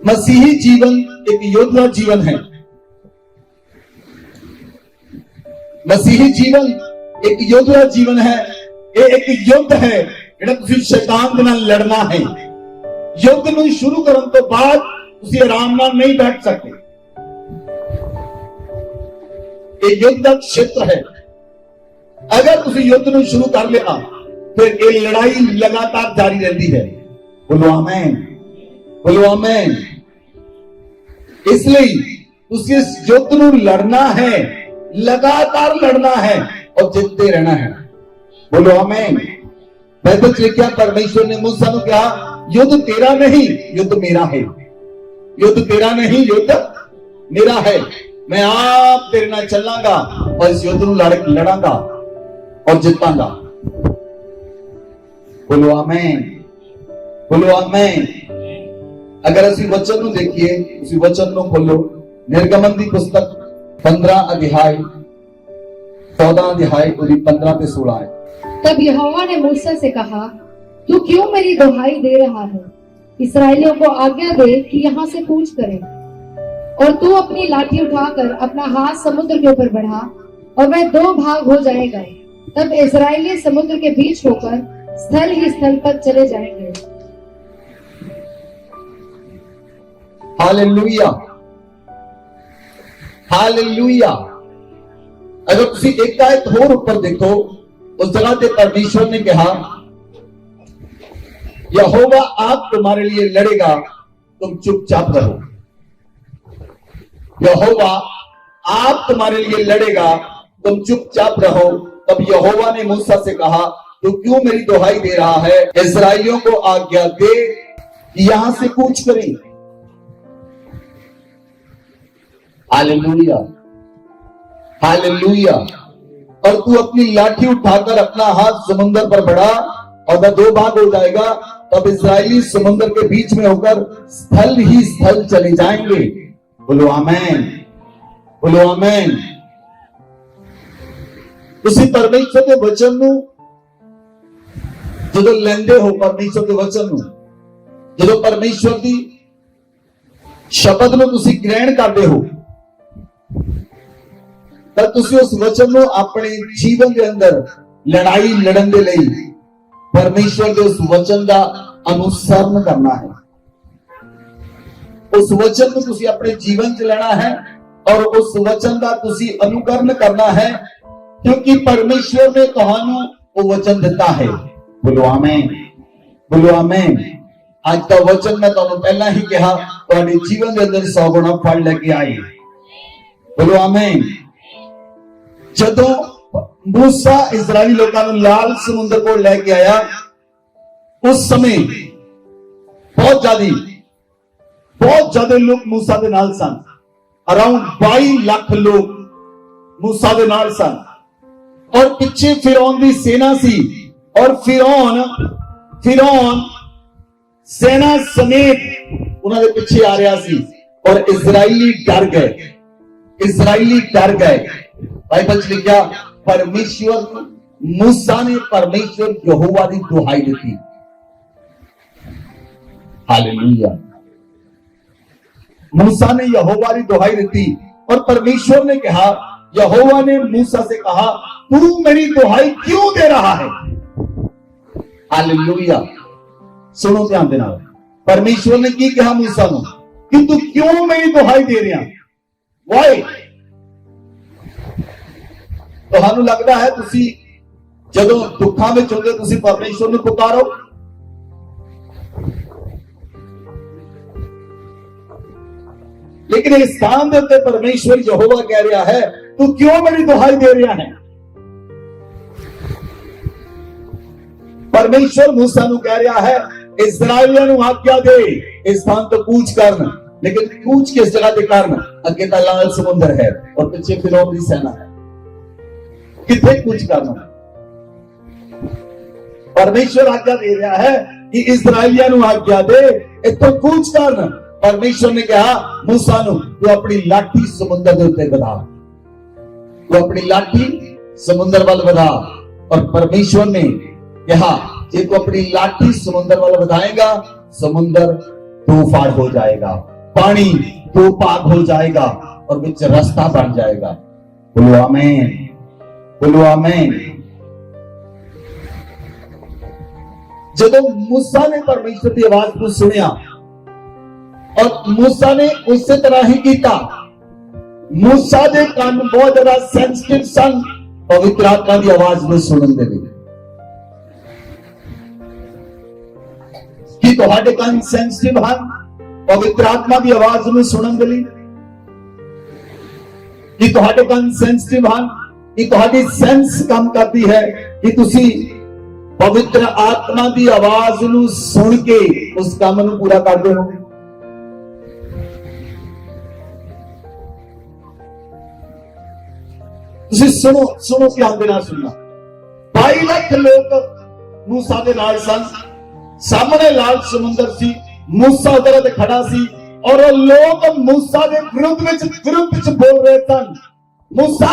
मसीही जीवन एक योद्धा जीवन है। मसीही जीवन एक योद्धा जीवन है। ये एक युद्ध है ਜਿਹੜਾ ਤੁਸੀਂ शैतान ਦੇ ਨਾਲ लड़ना है। युद्ध ਨੂੰ शुरू ਕਰਨ ਤੋਂ ਬਾਅਦ ਤੁਸੀਂ आराम ਨਾਲ नहीं बैठ सकते। ये युद्ध का क्षेत्र है। अगर ਤੁਸੀਂ युद्ध ਨੂੰ शुरू कर लिया फिर ये लड़ाई लगातार जारी रहती है। बोलो आमीन, बोलो आमीन। इसलिए ਤੁਸੀਂ इस युद्ध ਨੂੰ लड़ना है, लगातार लड़ना है और जीतते रहना है। बोलो आमीन। बाइबल में लिखा परमेश्वर ने मूसा को कहा युद्ध तेरा नहीं युद्ध मेरा है। युद्ध तेरा नहीं युद्ध मेरा है। मैं आप तेरे नाल चलांगा और इस युद्ध को लड़ांगा और जीतांगा। बोलो आमीन, बोलो आमीन। अगर असी वचन को देखिए, उसी वचन को खोलो, निर्गमन की पुस्तक 15 अध्याय 14 अध्याय 15 से 16 है। तब यहोवा ने मूसा से कहा, तू क्यों मेरी दुहाई दे रहा है? इस्राएलियों को आज्ञा दे कि यहाँ से कूच करें, और तू अपनी लाठी उठाकर अपना हाथ समुद्र के ऊपर बढ़ा और वह 2 भाग हो जाएगा। तब इस्राएली समुद्र के बीच होकर स्थल ही स्थल पर चले जाएंगे। Hallelujah, hallelujah. अगर तुसी एक आयत होर ऊपर देखो, उस जगह पे परमेश्वर ने कहा यहोवा आप तुम्हारे लिए लड़ेगा, तुम चुपचाप रहो। यहोवा आप तुम्हारे लिए लड़ेगा, तुम चुपचाप रहो। तब यहोवा ने मूसा से कहा तू क्यों मेरी दुहाई दे रहा है? इस्राएलियों को आज्ञा दे कि यहां से कूच करें। Hallelujah, hallelujah. और तू अपनी लाठी उठाकर अपना हाथ समुद्र पर बढ़ा और वह 2 भाग हो जाएगा। तब इस्राएली समुद्र के बीच में होकर स्थल ही स्थल चले जाएंगे। बोलो आमीन, बोलो आमीन। उसी परमेश्वर के वचन ਨੂੰ ਜਦੋਂ ਲੈਂਦੇ ਹੋ, परमेश्वर के वचन ਨੂੰ ਜਦੋਂ परमेश्वर ਦੀ ਸ਼ਬਦ ਨੂੰ ਤੁਸੀਂ ਗ੍ਰਹਿਣ ਕਰਦੇ ਹੋ, ਤਾਂ ਤੁਸੀਂ ਉਸ वचन ਨੂੰ ਆਪਣੇ ਜੀਵਨ ਦੇ ਅੰਦਰ ਲੜਾਈ ਲੜਨ ਦੇ ਲਈ परमेश्वर के उस वचन का अनुसरण करना है। उस वचन को तुसी अपने जीवन च लेना है और उस वचन का तुसी अनुकरण करना है, क्योंकि परमेश्वर ने तुहानू वो वचन दिता है। बोलो आमीन, बोलो आमीन। आज का वचन मैं तुहानू पहला ही कहा तुहाडे जीवन के अंदर 100 गुना फल लेके आए। बोलो आमीन। जदों मूसा इजराइली लोगों को लाल समुद्र को लेके आया, उस समय बहुत ज्यादा लोग मूसा के नाल सन। अराउंड 22 लाख लोग मूसा के नाल सन और पीछे फिरौन की सेना सी और फिरौन सेना समेत उन्होंने पीछे आ रहा सी और इजराइली डर गए। इजराइली डर गए। बाइबल में लिखा परमेश्वर मूसा ने परमेश्वर यहोवा की दुहाई दी। हालेलुया। मूसा ने यहोवा की दुहाई दी और परमेश्वर ने कहा, यहोवा ने मूसा से कहा तू मेरी दुहाई क्यों दे रहा है? हालेलुया। सुनो ध्यान देना, परमेश्वर ने की कहा मूसा को कि तू क्यों मेरी दुहाई दे रहा? वाई? ਤੁਹਾਨੂੰ लगता है तुसी जदों दुखा में होंगे तुसी परमेश्वर ਨੂੰ पुकारो, लेकिन इस स्थान के उत्ते परमेश्वर यहोवा कह रहा है तू क्यों मेरी दुहाई दे रहा है? परमेश्वर मूसा ਨੂੰ कह रहा है इस्राएलियों ਨੂੰ आज्ञा दे इस स्थान तो कूच करना, लेकिन कूच किस जगह के कारण? अगे तो लाल समुद्र है और पीछे फिरौन की सेना है। कितने कुछ करना? परमेश्वर आज्ञा दे रहा है कि इस्राएलियों को आज्ञा दे इतो कूच करना। परमेश्वर ने कहा मूसा नू तू अपनी लाठी समुद्र के उत्ते बढ़ा, तू अपनी लाठी समुद्र वाल बढ़ा। और परमेश्वर ने कहा जे तू अपनी लाठी समुद्र वाल बढ़ाएगा, समुद्र तूफान हो जाएगा। पानी दो भाग हो जाएगा और बीच रास्ता बन जाएगा। बोलो आमीन, बोलो आमीन। जब मूसा ने परमेश्वर की आवाज को सुनिया और मूसा ने उसी तरह ही किया। मूसा के कान बहुत ज्यादा सेंसिटिव सन पवित्र आत्मा की आवाज में सुनने दे लिए। कि तुहाडे कान सेंसिटिव हैं पवित्र आत्मा की आवाज में सुनने दे लिए। कि तुहाडे कान सेंसिटिव हैं कि तुहाडी सेंस काम करती है कि तुसी पवित्र आत्मा की आवाज नूं सुन के उस काम नूं पूरा करदे हो। तुसी सुनो सुनो ध्यान दे नाल सुनना। 22 लाख लोग मूसा दे नाल सन, सामने लाल समुंदर सी, मूसा उधर ते खड़ा सी और वो लोग मूसा के विरुद्ध विच बोल रहे सन। मूसा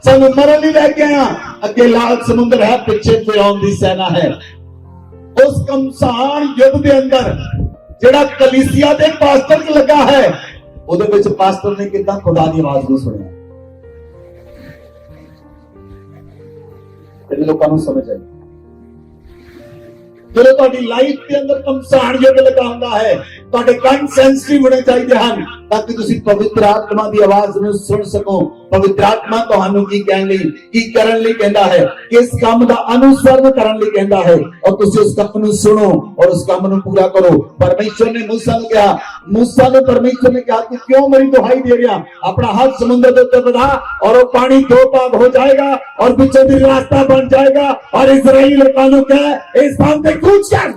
सानू मरन नहीं लेके आया, अगे लाल समुंदर है, पीछे फिरौन दी सेना है। उस कमसान युद्ध के अंदर जेड़ा कलीसिया दे पास्टर च लगा है, उहदे विच पास्टर ने कितना खुदा दी आवाज नूं सुनिया। लोगों को समझ आई जो ਤੁਹਾਡੀ ਲਾਈਫ ਦੇ ਅੰਦਰ ਕਮਸਾਨ ਯੁੱਧ ਲਗਾ ਹੁੰਦਾ ਹੈ, ਤੁਹਾਡੇ ਕੰਨ ਸੈਂਸਿਟਿਵ ਹੋਣੇ ਚਾਹੀਦੇ ਹਨ ਤਾਂ ਕਿ ਤੁਸੀਂ ਪਵਿੱਤਰ ਆਤਮਾ ਦੀ ਆਵਾਜ਼ ਨੂੰ ਸੁਣ ਸਕੋ। ਪਵਿੱਤਰ ਆਤਮਾ ਤੁਹਾਨੂੰ ਕੀ ਕਹਿਣ ਲਈ, ਕੀ ਕਰਨ ਲਈ ਕਹਿੰਦਾ ਹੈ, ਕਿਸ ਕੰਮ ਦਾ ਅਨੁਸਰਨ ਕਰਨ ਲਈ ਕਹਿੰਦਾ ਹੈ ਔਰ ਤੁਸੀਂ ਉਸ ਕੰਮ ਨੂੰ ਸੁਣੋ और उस काम ਨੂੰ पूरा करो। परमेश्वर ने मूसा ਨੂੰ ਕਿਹਾ, मूसा ने परमेश्वर ने कहा कि क्यों मेरी दुहाई दे रहा, अपना हाथ समुद्र के ऊपर बढ़ा और वो पानी दो भाग हो जाएगा और बीचों बीच रास्ता बन जाएगा और इस्राएली लोगों को कहे इस स्थान पे कूच कर।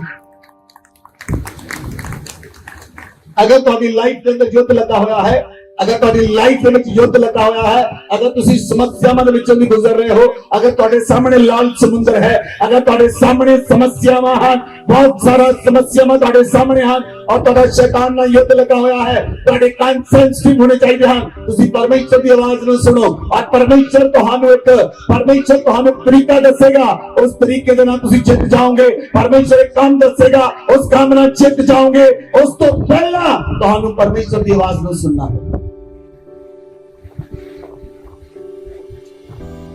अगर तुम्हारी लाइफ के अंदर युद्ध लगा हुआ है, अगर तुम्हारी लाइफ में युद्ध लगा हुआ है, अगर तुम समस्यावां दे विचों नहीं गुजर रहे हो, अगर तुम्हारे सामने लाल समुद्र है, अगर तुम्हारे सामने समस्यावां हैं, बहुत सारा समस्यावां तुम्हारे सामने हैं और तुम्हारा शैतान नाल युद्ध लगा हुआ है, तुम्हारे कान सेंसिटिव होने चाहिए हैं। तुसी परमेश्वर की आवाज नूं सुनो और परमेश्वर तुहानू एक तरीका दसेगा, उस तरीके दे नाल तुसी जित जाओगे। परमेश्वर एक काम दसेगा, उस काम नाल जित जाओगे। उस तो पहला तुहानू परमेश्वर की आवाज नूं सुनना है।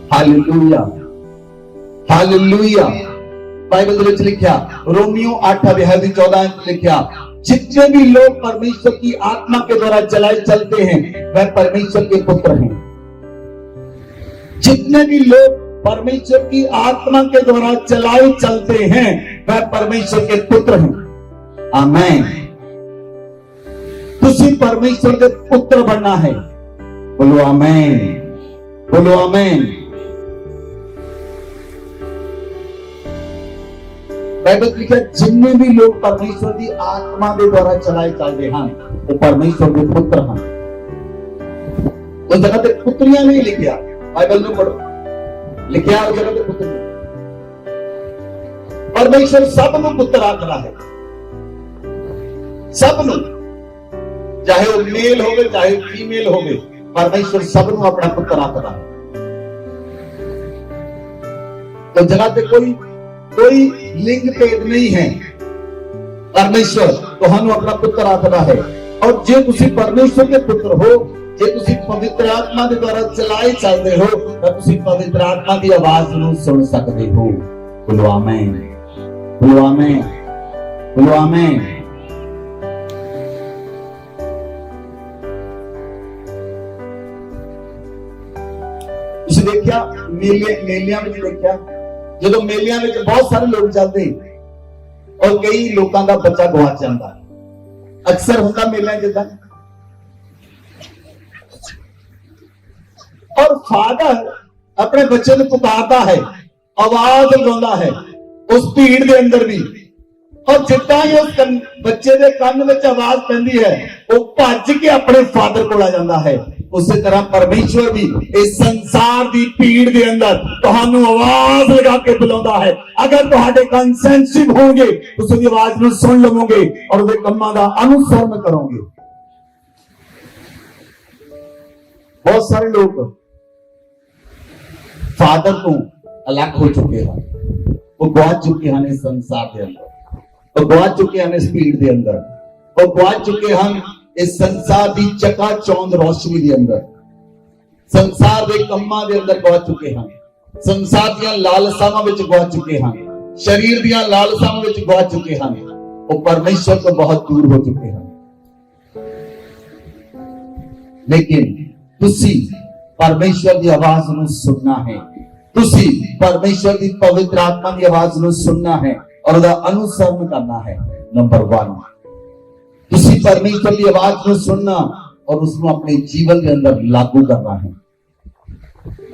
Hallelujah, hallelujah. बाइबल में लिखा, रोमियो 8 अध्याय 14 लिखा, जितने भी लोग परमेश्वर की आत्मा के द्वारा चलाए चलते हैं वह परमेश्वर के पुत्र हैं। जितने भी लोग परमेश्वर की आत्मा के द्वारा चलाए चलते हैं वह परमेश्वर के पुत्र हैं। आमीन। तुसी परमेश्वर के पुत्र बनना है। बोलो आमीन, बोलो आमीन। बाइबल लिखा, जितने भी लोग परमेश्वर की आत्मा के द्वारा चलाए चलते हैं वो परमेश्वर के पुत्र हैं। उस जगह पे पुत्रियां नहीं लिखा, बाइबल में पढ़ो, लिखा उस जगह पे पुत्र। परमेश्वर सब को पुत्र आखदा है, सब नु, चाहे वो मेल होवे चाहे फीमेल होवे, परमेश्वर सब नु अपना पुत्र आखदा है। तो जगह पे कोई लिंग भेद नहीं है। परमेश्वर तुहानू अपना पुत्र आखदा है और जे तुसी परमेश्वर के पुत्र हो, जे तुसी पवित्र आत्मा के द्वारा चलाए चलते हो तो तुसी पवित्र आत्मा की आवाज नूं सुन सकते हो। बोलो आमीन, बोलो आमीन, बोलो आमीन। तुसी देखिया मेलियां में देखिया, जो मेलियां में बहुत सारे लोग चलते और कई लोगों का बच्चा गवाच जाता, अक्सर होता मेलियां जिदा। और फादर अपने बच्चे को पुकारता है, आवाज लगाता है उस भीड़ के अंदर भी, और जिदा ही उस बच्चे के कान में आवाज पैंदी है वो भज के अपने फादर को आ जाता है। उसी तरह परमेश्वर भी इस संसार की भीड़ के अंदर तुहानू आवाज लगा के बुलाता है। अगर तुहाडे कान सेंसिटिव होंगे तो उसकी आवाज नूं सुन लवोगे और उसके कामां दा अनुसरण करोगे। बहुत सारे लोग फादर को अलग हो चुके हैं, वो गवाच चुके हैं इस संसार के अंदर, वो गवाच चुके हैं इस भीड़ के अंदर, वो गवाच चुके हैं इस संसार की चकाचौंध रोशनी के अंदर, संसार के कम्मां दे अंदर गवा चुके हैं, संसार दी लालसावां विच गवा चुके हैं, शरीर दी लालसावां विच गवा चुके हैं, वो परमेश्वर तो बहुत दूर हो चुके हैं। लेकिन तुसी परमेश्वर की आवाज नूं सुनना है, तुसी परमेश्वर की पवित्र आत्मा की आवाज नूं सुनना है और उसका अनुसरण करना है। नंबर 1, तुसी परमेश्वर की आवाज नूं सुनना और उसको अपने जीवन के अंदर लागू करना है,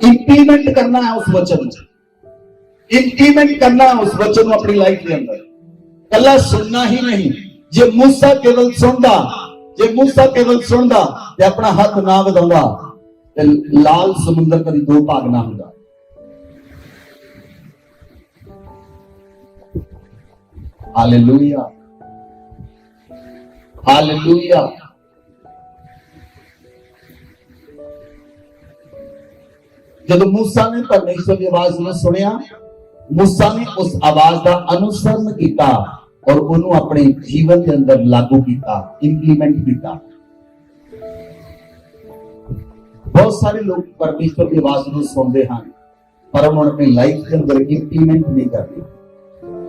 इंप्लीमेंट करना है उस वचन को, इंप्लीमेंट करना है उस वचन को अपनी लाइफ के अंदर। कला सुनना ही नहीं, जे मूसा केवल सुनदा, जे मूसा केवल सुनदा ते अपना हाथ ना वधाउंदा ते लाल समुद्र कदी 2 भाग ना हुंदा। Hallelujah, hallelujah. जब मूसा ने परमेश्वर की आवाज में सुनिया, मूसा ने उस आवाज का अनुसरण किया और उन्होंने अपने जीवन के अंदर लागू किया, इंप्लीमेंट किया। बहुत सारे लोग परमेश्वर की आवाज में सुनते हैं पर उन्होंने अपनी लाइफ के अंदर इंप्लीमेंट नहीं करते।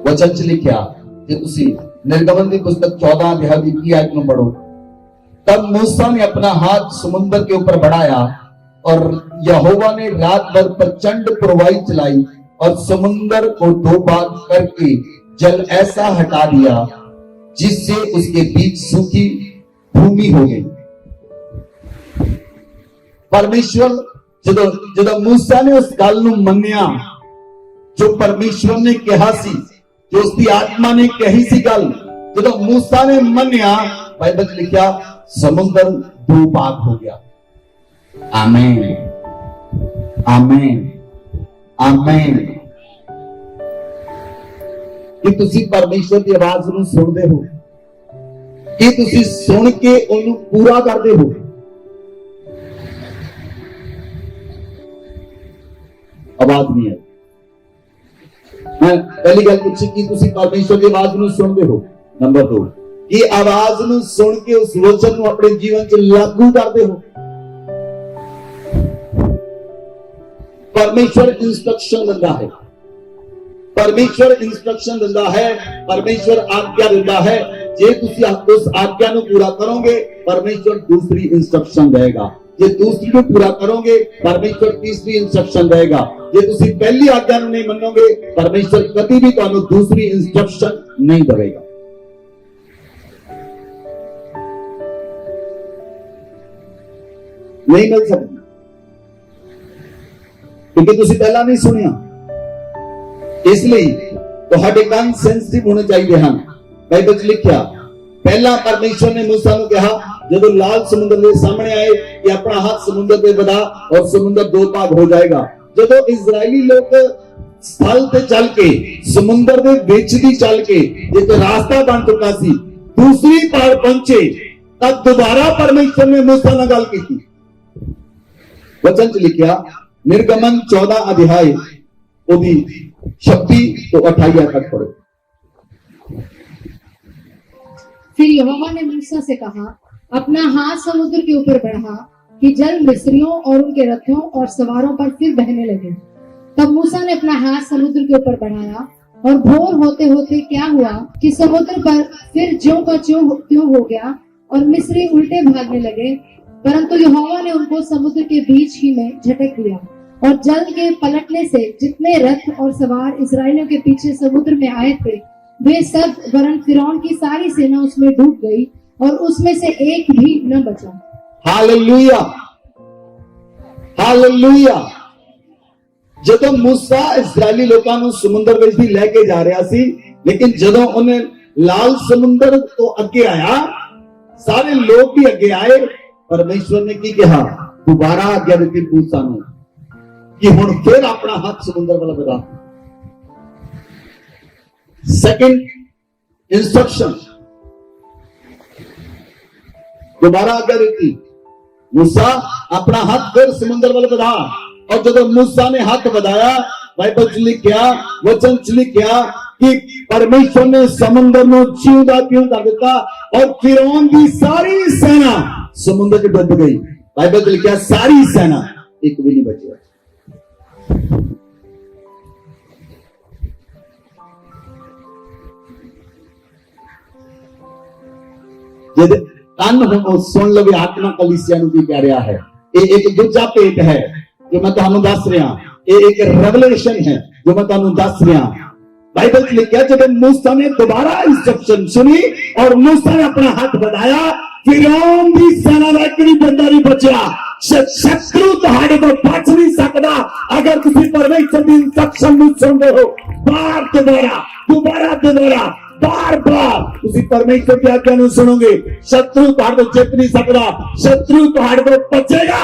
वचन च लिखा कि तुसी निर्गमन की पुस्तक 14 अध्याय की 21 आयत में पढ़ो, तब मूसा ने अपना हाथ समुद्र के ऊपर बढ़ाया और यहोवा ने रात भर प्रचंड प्रवाही चलाई और समुद्र को 2 भाग करके जल ऐसा हटा दिया जिससे उसके बीच सूखी भूमि हो गई। परमेश्वर जब मूसा ने उस गल नूं मन्निया जो परमेश्वर ने कहा सी, जो उसकी आत्मा ने कही सी गल, जब मूसा ने मन्निया, बाइबल लिखा समुद्र 2 भाग हो गया। आमीन, आमीन, आमीन। कि तुसी परमेश्वर की आवाज नूं सुनदे हो, कि तुसी सुन के उन्हें पूरा करदे हो। आवाज नहीं है। मैं पहली गल पूछी कि तुसी परमेश्वर की आवाज नूं सुनदे हो। नंबर 2, कि आवाज नूं सुन के उस वचन नूं अपने जीवन च लागू करदे हो। परमेश्वर इंस्ट्रक्शन दिंदा है, परमेश्वर इंस्ट्रक्शन दिंदा है, परमेश्वर आज्ञा दिंदा है। जे तुसी उस आज्ञा नूं पूरा करोगे, परमेश्वर दूसरी इंस्ट्रक्शन देगा। जे दूसरी को पूरा करोगे, परमेश्वर तीसरी इंस्ट्रक्शन देगा। जे तुसी पहली आज्ञा नूं नहीं मनोगे, परमेश्वर कभी भी तुहानू दूसरी इंस्ट्रक्शन नहीं देगा। नहीं मिल सकती क्योंकि तुसी पहला नहीं सुनिया। इसलिए तुहाडे कान सेंसिटिव होने चाहिए हैं। बाइबल च लिखा, पहला परमेश्वर ने मूसा को कहा जब लाल समुद्र के सामने आए कि अपना हाथ समुद्र पे बढ़ा और समुद्र 2 भाग हो जाएगा। जब इजरायली लोग स्थल पे चल के समुद्र के बीच दी चल के एक रास्ता बन चुका सी, दूसरी पार पहुंचे, तब दोबारा परमेश्वर ने मूसा नाल गल की। वचन च लिखा निर्गमन 14 अध्याय 26 तो 28 तक पढ़ो। फिर यहोवा ने मूसा से कहा, अपना हाथ समुद्र के ऊपर बढ़ा कि जल मिस्रियों और उनके रथों और सवारों पर फिर बहने लगे। तब मूसा ने अपना हाथ समुद्र के ऊपर बढ़ाया और भोर होते होते क्या हुआ कि समुद्र पर फिर ज्यों का त्यों हो गया और मिस्री उल्टे भागने लगे। परंतु यहोवा ने उनको समुद्र के बीच ही में झटक दिया और जल के पलटने से जितने रथ और सवार इस्राएलियों के पीछे समुद्र में आए थे, वे सब वरन फिरौन की सारी सेना उसमें डूब गई और उसमें से एक भी न बचा। Hallelujah, hallelujah. जब मूसा इस्राएली लोगों को समुद्र विच भी लेके जा रहा सी, लेकिन जदों उन्हें लाल समुद्र तो अगे आया, सारे लोग भी अगे आए, परमेश्वर ने की कहा, दोबारा आज्ञा दी मूसा नूं कि हुण फिर अपना हाथ समुद्र वाला बढ़ा। सेकंड इंस्ट्रक्शन, दोबारा आज्ञा दी, मूसा अपना हाथ फिर समुद्र वाला बढ़ा। और जब मूसा ने हाथ बढ़ाया, बाइबल च लिखा, वचन च लिखा कि परमेश्वर ने समुद्र ਨੂੰ ਜਿਉਂਦਾ ਕਿਉਂ ਕਰ ਦਿੱਤਾ और फिरौन की सारी सेना समुद्र च डूब गई। बाइबल च लिखा सारी सेना एक भी नहीं बची। जब कान हो सुन लवे आत्मा कलीसिया ਨੂੰ ਕੀ ਕਹਿ ਰਿਹਾ है। ਇਹ एक दूजा भेद है जो मैं ਤੁਹਾਨੂੰ ਦੱਸ ਰਿਹਾ। ਇਹ एक रेवलेशन है जो मैं ਤੁਹਾਨੂੰ ਦੱਸ ਰਿਹਾ। बाइबल से लिखा जब मूसा ने दोबारा इंस्ट्रक्शन सुनी और मूसा ने अपना हाथ बढ़ाया, फिरौन की सेना का एक भी बंदा नहीं बचा। शत्रु तुम्हारे को बच नहीं सकता अगर तुम परमेश्वर की इंस्ट्रक्शन नहीं सुनते हो। बार दोबारा बार तुम परमेश्वर की आज्ञा नहीं सुनोगे, शत्रु तुम्हारे को जित नहीं सकता, शत्रु तुम्हारे को बचेगा।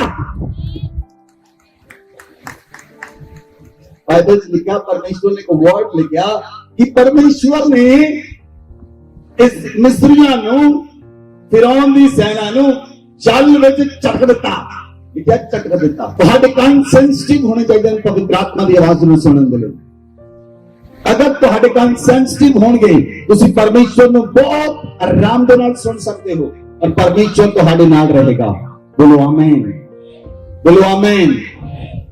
बाइबल लिखा परमेश्वर ने एक वर्ड लिखा कि परमेश्वर ने इस मिस्रिया फिरौन की सेना जल विच चक दिता। लिखा चक दिता। तुहाडे कान सेंसिटिव होने चाहिए पवित्र आत्मा की आवाज ਨੂੰ सुनने के लिए। अगर तुहाडे कान सेंसिटिव होंगे तुसी परमेश्वर ਨੂੰ बहुत आराम दे नाल सुन सकते हो और परमेश्वर तुहाडे नाल रहेगा। बोलो आमीन, बोलो आमीन।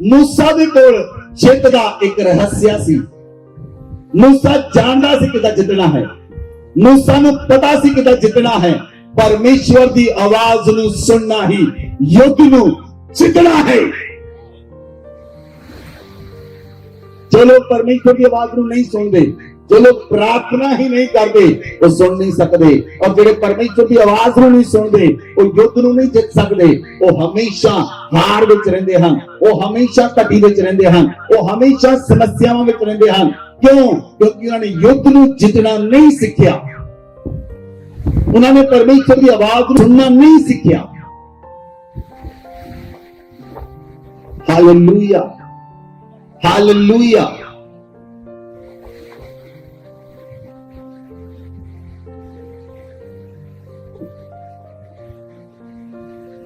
मूसा दे कोल जित का एक रहस्य सी। मूसा जानता सी किदा जितना है, मूसा नूं पता सी किदा जितना है। परमेश्वर की आवाज नूं सुनना ही युद्ध नूं जितना है। जो लोग परमेश्वर की आवाज नूं नहीं सुनते, जो लोग प्रार्थना ही नहीं करते, वो सुन नहीं सकते। और जो परमेश्वर की आवाज नूं नहीं सुनते, वो युद्ध नूं नहीं जित सकते। वो हमेशा हार विच रहिंदे हन, वो हमेशा घटी विच रहिंदे हन, वो हमेशा समस्यावां विच रहिंदे हन। क्यों? क्योंकि उन्होंने युद्ध नूं जितना नहीं सीखिया, उन्होंने परमेश्वर की आवाज सुनना नहीं सीखिया। Hallelujah, hallelujah.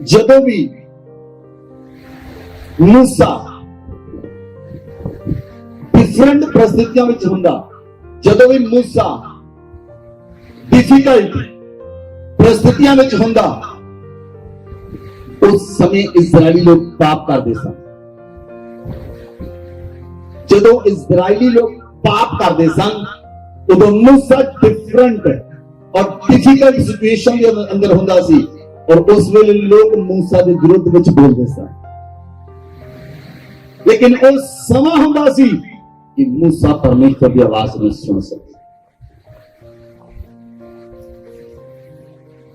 जदों भी मूसा डिफरेंट परिस्थितियों में हुंदा, जदों भी मूसा डिफिकल्ट परिस्थितियों में हुंदा, उस समय इजरायली लोग पाप करते सन। जदों इजरायली लोग पाप करते सन उदों मूसा डिफरेंट और डिफिकल्ट सिचुएशन के अंदर हुंदा सी और उस वेले लोग मूसा के विरुद्ध विच बोलते सन। लेकिन उस समा हुंदा सी कि मूसा परमेश्वर की आवाज नहीं सुन सके।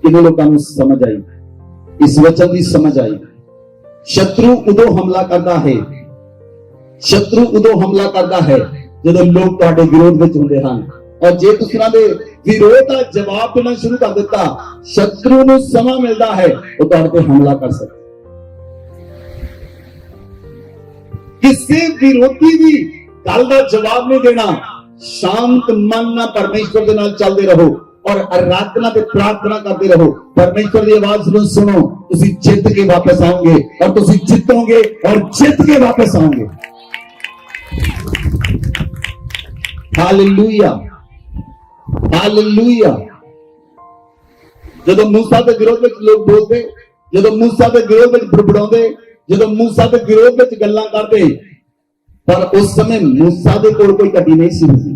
इन लोगों को समझ आई, इस वचन की समझ आई। शत्रु उदों हमला करता है, शत्रु उदों हमला करता है जब लोग तुहाडे विरोध विच हुंदे हन। और जे तुसीं उन्हां दे विरोध का जवाब देना शुरू कर दिता, शत्रु नूं समा मिलता है वो तुहाडे ते हमला कर सकदा। किसी विरोधी की गल का जवाब नहीं देना, शांत मन ना परमेश्वर के नाल चलते रहो और आराधना ते प्रार्थना करते रहो। परमेश्वर की आवाज नूं सुनो, तुसीं जित के वापस आओगे और तुसीं जितोगे और जित के वापस आओगे। Hallelujah, hallelujah. जब मूसा के विरोध में लोग बोलते, जब मूसा के विरोध में बुड़बुड़ाते, जब मूसा के विरोध में गल्लां करते, पर उस समय मूसा के कोल कोई घटी नहीं सी हुंदी।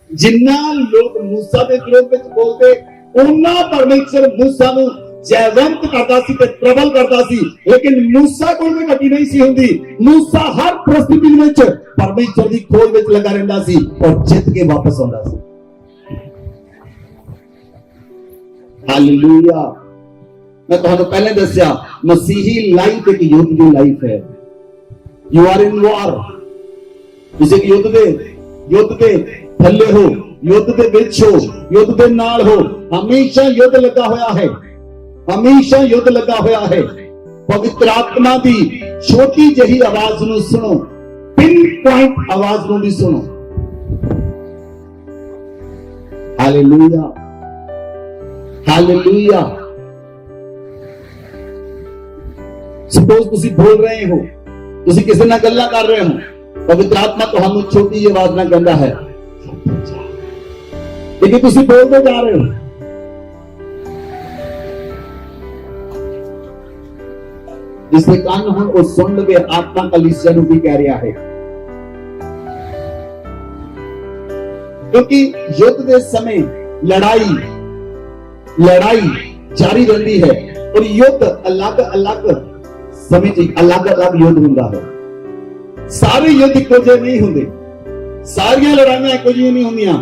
जिन्ना लोग मूसा के विरोध में बोलते उन्ना परमेश्वर मूसा नूं जयवंत करता सी ते प्रबल करता सी। लेकिन मूसा कोल कोई घटी नहीं सी हुंदी। मूसा हर परिस्थिति में परमेश्वर की खोज में लगा रहता सी और जित के वापस आंदा सी। हालेलुया। मैं तुहानू पहले दस्या मसीही लाइफ एक युद्ध की लाइफ है। You are in war. तुसीं युद्ध दे थल्ले हो, युद्ध दे विच हो, युद्ध दे नाल हो। हमेशा युद्ध लगा होया है, हमेशा युद्ध लगा होया है। पवित्र आत्मा की छोटी जही आवाज नूं सुनो, पिन पॉइंट आवाज नूं भी सुनो। Hallelujah, hallelujah. सपोज तुसीं बोल रहे हो ਤੁਸੀਂ ਕਿਸੇ ਨਾਲ ਗੱਲਾਂ ਕਰ ਰਹੇ ਹੋ, ਪਵਿੱਤਰ ਆਤਮਾ ਤੁਹਾਨੂੰ ਛੋਟੀ ਜਿਹੀ ਆਵਾਜ਼ ਨਾਲ ਕਹਿੰਦਾ ਹੈ ਲੇਕਿਨ ਤੁਸੀਂ ਬੋਲਦੇ ਜਾ ਰਹੇ ਹੋ। ਜਿਸਦੇ ਕੰਨ ਹੁਣ ਉਹ ਸੁਣ ਲਵੇ ਆਤਮਾ ਕਲੀਸਿਆ ਨੂੰ ਕੀ ਕਹਿ ਰਿਹਾ ਹੈ। ਕਿਉਂਕਿ युद्ध ਦੇ ਸਮੇਂ ਲੜਾਈ ਜਾਰੀ ਰਹਿੰਦੀ ਹੈ ਔਰ युद्ध ਅਲੱਗ-ਅਲੱਗ ਸਮੇਂ 'ਚ ਅਲੱਗ-ਅਲੱਗ युद्ध ਹੁੰਦਾ ਹੈ। ਸਾਰੇ युद्ध ਇੱਕੋ ਜਿਹੇ ਨਹੀਂ ਹੁੰਦੇ, ਸਾਰੀਆਂ ਲੜਾਈਆਂ ਇੱਕੋ ਜਿਹੀਆਂ ਨਹੀਂ ਹੁੰਦੀਆਂ,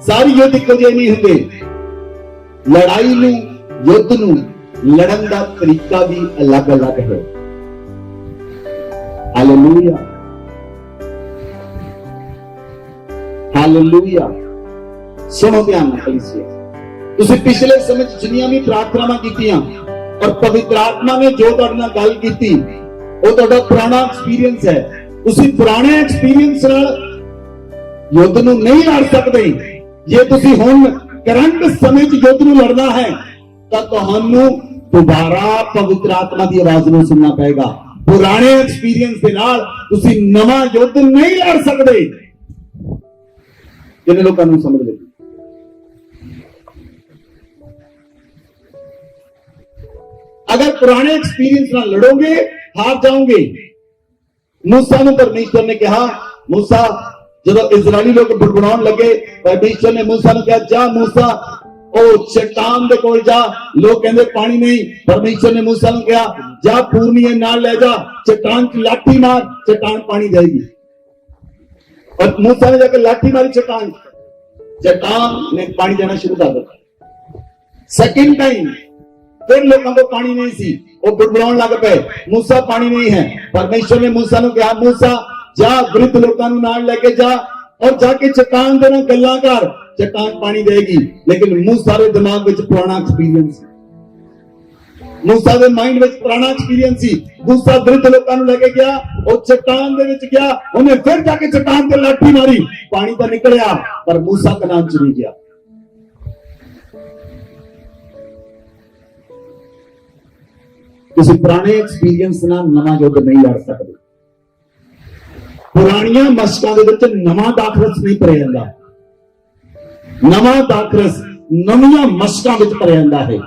ਸਾਰੇ युद्ध ਇੱਕੋ ਜਿਹੇ ਨਹੀਂ ਹੁੰਦੇ। ਲੜਾਈ ਨੂੰ युद्ध ਨੂੰ ਲੜਨ ਦਾ ਤਰੀਕਾ ਵੀ ਅਲੱਗ-ਅਲੱਗ ਹੈ। Hallelujah, hallelujah. ਸੁਣੋ ਧਿਆਨ ਨਾਲ ਕਲੀਸਿਆ, ਤੁਸੀਂ ਪਿਛਲੇ ਸਮੇਂ ਚ ਜਿੰਨੀਆਂ ਵੀ ਪ੍ਰਾਰਥਨਾਵਾਂ ਕੀਤੀਆਂ ਔਰ ਪਵਿੱਤਰ ਆਤਮਾ ਨੇ ਜੋ ਤੁਹਾਡੇ ਨਾਲ ਗੱਲ ਕੀਤੀ ਉਹ ਤੁਹਾਡਾ ਪੁਰਾਣਾ ਐਕਸਪੀਰੀਅੰਸ ਹੈ। ਤੁਸੀਂ ਪੁਰਾਣੇ ਐਕਸਪੀਰੀਅੰਸ ਨਾਲ युद्ध ਨੂੰ ਨਹੀਂ ਲੜ ਸਕਦੇ। ਜੇ ਤੁਸੀਂ ਹੁਣ ਕਰੰਟ ਸਮੇਂ ਚ युद्ध ਨੂੰ ਲੜਨਾ ਹੈ ਤਾਂ ਤੁਹਾਨੂੰ ਦੁਬਾਰਾ ਪਵਿੱਤਰ ਆਤਮਾ ਦੀ ਆਵਾਜ਼ ਨੂੰ ਸੁਣਨਾ ਪਏਗਾ। ਪੁਰਾਣੇ ਐਕਸਪੀਰੀਅੰਸ ਦੇ ਨਾਲ ਤੁਸੀਂ ਨਵਾਂ युद्ध ਨਹੀਂ ਲੜ ਸਕਦੇ। ਜਿੰਨੇ ਲੋਕਾਂ ਨੂੰ ਸਮਝ ਲੱਗੀ, अगर पुराने एक्सपीरियंस ना लड़ोगे हार जाओगे। मूसा ਨੂੰ परमेश्वर ने कहा, मूसा ਜਦੋਂ इजरायली लोग बुड़बुड़ाउण लगे परमेश्वर ने मूसा ਨੂੰ कहा जा मूसा ਉਹ चट्टान ਦੇ ਕੋਲ ਜਾ। ਲੋਕ ਕਹਿੰਦੇ ਪਾਣੀ ਨਹੀਂ। परमेश्वर ने मूसा ਨੂੰ कहा जा पूर्णिये नाल ले जा, चट्टान की लाठी मार, चट्टान पानी देगी। और मूसा ने जाकर लाठी मारी, चट्टान ने पानी देना शुरू कर दिया। सेकंड टाइम फिर लोगों को पानी नहीं सी, वो बुड़बुड़ाउण लग पे, मूसा पानी नहीं है। परमेश्वर ने मूसा ਨੂੰ कहा मूसा जा वृद्ध लोगों ਨੂੰ ਨਾਲ लेके जा और जाके चट्टान ਦੇ ਨਾਲ ਗੱਲਾਂ ਕਰ, चट्टान पानी देगी। लेकिन मूसा ਦੇ ਦਿਮਾਗ ਵਿੱਚ ਪੁਰਾਣਾ ਐਕਸਪੀਰੀਅੰਸ ਸੀ, मूसा ਦੇ ਮਾਈਂਡ ਵਿੱਚ ਪੁਰਾਣਾ ਐਕਸਪੀਰੀਅੰਸ ਸੀ। मूसा वृद्ध ਲੋਕਾਂ ਨੂੰ ਲੈ ਕੇ ਗਿਆ, ਉਹ चट्टान ਦੇ ਵਿੱਚ ਗਿਆ, ਉਹਨੇ ਫਿਰ ਜਾ ਕੇ चट्टान ਤੇ ਲਾਠੀ ਮਾਰੀ, ਪਾਣੀ ਤਾਂ ਨਿਕਲਿਆ ਪਰ मूसा ਕਨਾਨ ਚ ਨਹੀਂ ਗਿਆ। ਤੁਸੀਂ ਪੁਰਾਣੇ ਐਕਸਪੀਰੀਅੰਸ ਨਾਲ ਨਵਾਂ युद्ध नहीं लड़ सकते। ਪੁਰਾਣੀਆਂ ਮਸ਼ਕਾਂ ਦੇ ਵਿੱਚ ਨਵਾਂ ਦਾਖਰਸ ਨਹੀਂ ਭਰਿਆ ਜਾਂਦਾ। ਨਵਾਂ ਦਾਖਰਸ ਨਵੀਆਂ ਮਸ਼ਕਾਂ ਵਿੱਚ ਭਰਿਆ ਜਾਂਦਾ ਹੈ।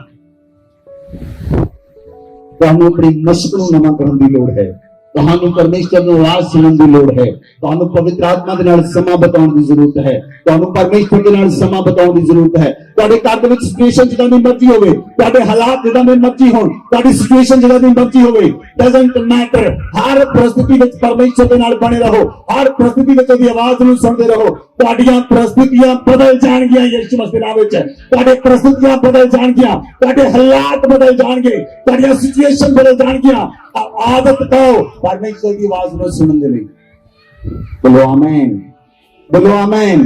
ਤੁਹਾਨੂੰ ਆਪਣੀ ਮਸ਼ਕ ਨੂੰ ਨਵਾਂ ਕਰਨ ਦੀ ਲੋੜ ਹੈ। ਤੁਹਾਨੂੰ ਪਰਮੇਸ਼ਰ ਨੂੰ ਆਵਾਜ਼ ਸੁਣਨ ਦੀ ਲੋੜ ਹੈ। ਤੁਹਾਨੂੰ ਪਵਿੱਤਰ ਆਤਮਾ ਦੇ ਨਾਲ ਸਮਾਂ ਬਿਤਾਉਣ ਦੀ ਜ਼ਰੂਰਤ ਹੈ। ਤੁਹਾਨੂੰ ਪਰਮੇਸ਼ਰ ਦੇ ਨਾਲ ਸਮਾਂ ਬਿਤਾਉਣ ਦੀ ਜ਼ਰੂਰਤ ਹੈ। ਤੁਹਾਡੇ ਘਰ ਦੇ ਵਿੱਚ ਸਿਚੁਏਸ਼ਨ ਜਿੱਦਾਂ ਦੀ ਮਰਜ਼ੀ ਹੋਵੇ, ਤੁਹਾਡੇ ਹਾਲਾਤ ਜਿੱਦਾਂ ਦੇ ਮਰਜ਼ੀ ਹੋਣ, ਤੁਹਾਡੀ ਸਿਚੁਏਸ਼ਨ ਜਿੱਦਾਂ ਦੀ ਮਰਜ਼ੀ ਹੋਵੇ, ਡਸਨਟ ਮੈਟਰ। ਹਰ परिस्थिति ਵਿੱਚ ਪਰਮੇਸ਼ਰ ਦੇ ਨਾਲ ਬਣੇ ਰਹੋ। ਹਰ परिस्थिति ਵਿੱਚ ਉਹਦੀ ਆਵਾਜ਼ ਨੂੰ ਸੁਣਦੇ ਰਹੋ। ਤੁਹਾਡੀਆਂ परिस्थितियां ਬਦਲ ਜਾਣਗੀਆਂ ਯਿਸੂ ਮਸੀਹ ਦੇ ਨਾਮ ਵਿੱਚ। ਤੁਹਾਡੇ परिस्थितियां ਬਦਲ ਜਾਣਗੀਆਂ, ਤੁਹਾਡੇ ਹਾਲਾਤ ਬਦਲ ਜਾਣਗੇ, ਤੁਹਾਡੀਆਂ ਸਿਚੁਏਸ਼ਨ ਬਦਲ ਜਾਣਗੀਆਂ। आदत पाओ परमेश्वर की आवाज में सुनने में। बोलो आमीन, बोलो आमीन।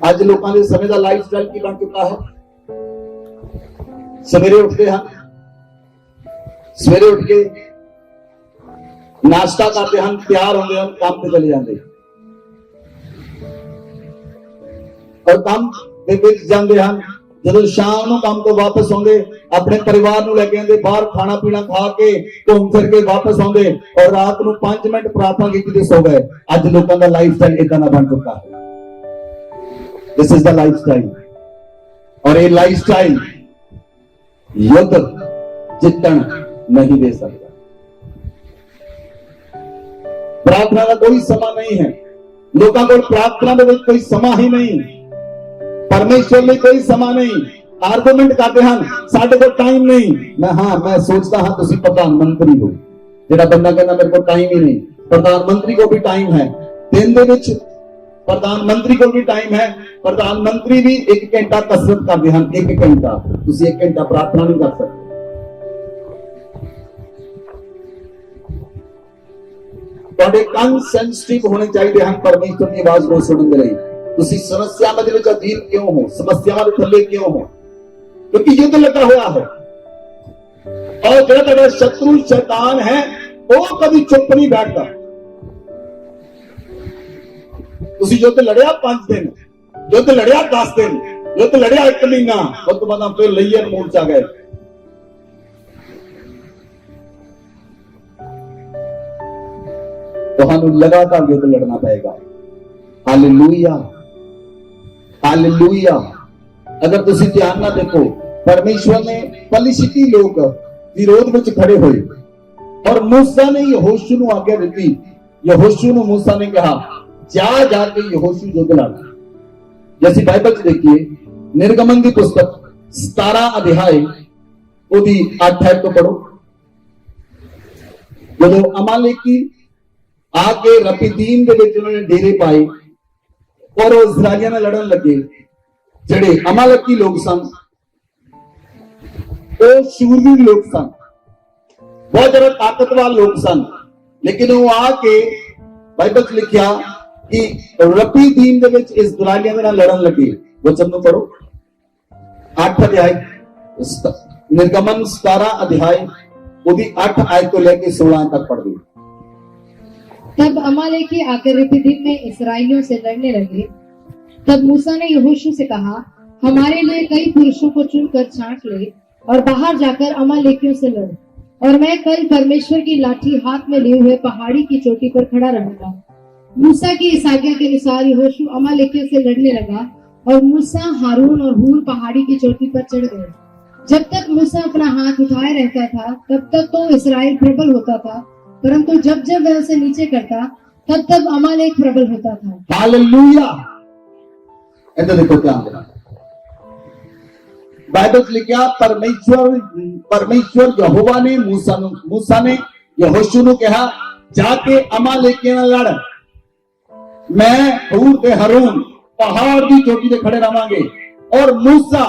आज लोगों के समय का लाइफ स्टाइल की बन चुका है। सवेरे उठते हैं, सवेरे उठ के नाश्ता करते हैं, तैयार होंगे हैं, काम पे चले जाते और काम पे जाते हैं। ਜਦੋਂ ਸ਼ਾਮ ਨੂੰ ਕੰਮ ਤੋਂ ਵਾਪਸ ਆਉਂਦੇ ਆਪਣੇ ਪਰਿਵਾਰ ਨੂੰ ਲੈ ਕੇ ਆਉਂਦੇ, ਬਾਹਰ ਖਾਣਾ ਪੀਣਾ ਖਾ ਕੇ ਘੁੰਮ ਫਿਰ ਕੇ ਵਾਪਸ ਆਉਂਦੇ ਔਰ ਰਾਤ ਨੂੰ 5 ਮਿੰਟ ਪ੍ਰਾਰਥਨਾ ਕੀਤੀ ਤੇ ਸੌ ਗਏ। ਅੱਜ ਲੋਕਾਂ ਦਾ ਲਾਈਫ ਸਟਾਈਲ ਇਦਾਂ ਦਾ ਬਣ ਚੁੱਕਾ ਹੈ। This is the life style. ਔਰ ਇਹ ਲਾਈਫ ਸਟਾਈਲ युद्ध ਜਿੱਤਣ ਨਹੀਂ ਦੇ ਸਕਦਾ। ਪ੍ਰਾਰਥਨਾ ਦਾ ਕੋਈ ਸਮਾਂ ਨਹੀਂ ਹੈ। ਲੋਕਾਂ ਕੋਲ ਪ੍ਰਾਰਥਨਾ ਦੇ ਵਿੱਚ ਕੋਈ ਸਮਾਂ ਹੀ ਨਹੀਂ। परमेश्वर में कोई समा नहीं। आर्गूमेंट करते हैं साडे को टाइम नहीं। मैं सोचता हाँ तुसी प्रधानमंत्री हो, जेड़ा बंदा कहना मेरे को टाइम ही नहीं। प्रधानमंत्री को भी टाइम है, दिन दे विच प्रधानमंत्री को भी टाइम है। प्रधानमंत्री भी 1 घंटा कसरत करते हैं, 1 घंटा। तुसी 1 घंटा प्रार्थना नहीं कर सकते। तुहाडे कंन सेंसिटिव होने चाहिए हैं परमेश्वर की आवाज को सुनने के लिए। ਤੁਸੀਂ ਸਮੱਸਿਆਵਾਂ ਦੇ ਵਿੱਚ ਅਧੀਨ ਕਿਉਂ ਹੋ? ਸਮੱਸਿਆਵਾਂ ਦੇ ਥੱਲੇ ਕਿਉਂ ਹੋ? ਕਿਉਂਕਿ युद्ध ਲੱਗਾ ਹੋਇਆ ਹੈ। ਔਰ ਜਿਹੜਾ ਤੁਹਾਡਾ ਸ਼ਤਰੂ ਸ਼ੈਤਾਨ ਹੈ ਉਹ ਕਦੀ ਚੁੱਪ ਨਹੀਂ ਬੈਠਦਾ। ਤੁਸੀਂ युद्ध ਲੜਿਆ 5 ਦਿਨ, युद्ध ਲੜਿਆ 10 ਦਿਨ, युद्ध ਲੜਿਆ 1 ਮਹੀਨਾ, ਉਸ ਤੋਂ ਬਾਅਦ ਫਿਰ ਲਈਅਰ ਮੋਰਚਾ ਗਏ। ਤੁਹਾਨੂੰ ਲਗਾਤਾਰ ਯੁੱਧ ਲੜਨਾ ਪਏਗਾ। Hallelujah, hallelujah. ਅਗਰ ਤੁਸੀਂ ਧਿਆਨ ਨਾਲ ਦੇਖੋ, परमेश्वर ने फलिस्ती लोग विरोध में खड़े हुए और मूसा ने यहोशू को आज्ञा दी। यहोशू ने मूसा ने कहा जा जाके यहोशू युद्ध लड़। जैसी बाइबल देखिए निर्गमन की पुस्तक 17 अध्याय ओदी 8 तो पढ़ो। जो अमालेकी आके रपीदीम के विच उन्होंने डेरे पाए और इजराइलियों नाल लड़न लगे। जेड़े अमालेकी लोग सन वो शूरवीर लोग सन, बहुत ज्यादा ताकतवर लोग सन, लेकिन वो आके बाइबल च लिखिया कि रपीदीम दे विच इजराइलियों नाल लड़न लगे। वचन नु पढ़ो 8 अध्याय निर्गमन 17 अध्याय ओदी 8 आयत तो लेके 16 तक पढ़ दो। तब अमालेकी आकर रपीदीम में इस्राएलियों से लड़ने लगे। तब मूसा ने यहोशू से कहा हमारे लिए कई पुरुषों को चुनकर छांट ले और बाहर जाकर अमालेकियों से लड़, और मैं कल परमेश्वर की लाठी हाथ में लिए हुए पहाड़ी की चोटी पर खड़ा रहूंगा। मूसा की इस आज्ञा के अनुसार यहोशू अमालेकियों से लड़ने लगा और मूसा, हारून और हूर पहाड़ी की चोटी पर चढ़ गए। जब तक मूसा अपना हाथ उठाए रहता था तब तक तो इस्राएल प्रबल होता था, परंतु जब जब वह उसे नीचे करता तब तब अमालेक प्रबल होता था। हालेलुया। इधर देखो ध्यान देना, बाइबल लिखा परमेश्वर यहोवा ने मूसा ने यहोशू को कहा जाके अमालेकियों नाल लड़। मैं हूर ते हारून पहाड़ की चोटी ते खड़े रहांगे। और मूसा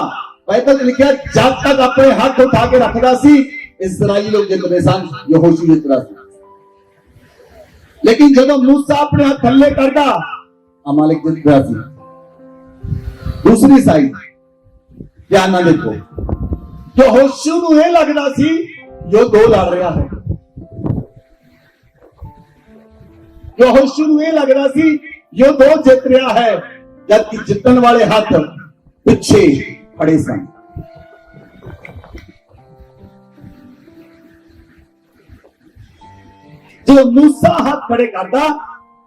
बाइबल लिखा जब तक अपने हाथ उठा के रखदा सी इस्राएली लोग जितने सन, यहोशू जितना सी। लेकिन जब मूसा अपने हाथ थल्ले करदा अमालेक जितना सी। दूसरी साइड ध्यान ना देखो, यहोशू को यह लगता सी जो दो लड़ रहा है। यहोशू को यह लगता सी जो दो जित रहा है, जबकि जितने वाले हाथ पीछे खड़े सन। जो मूसा हाथ खड़े करता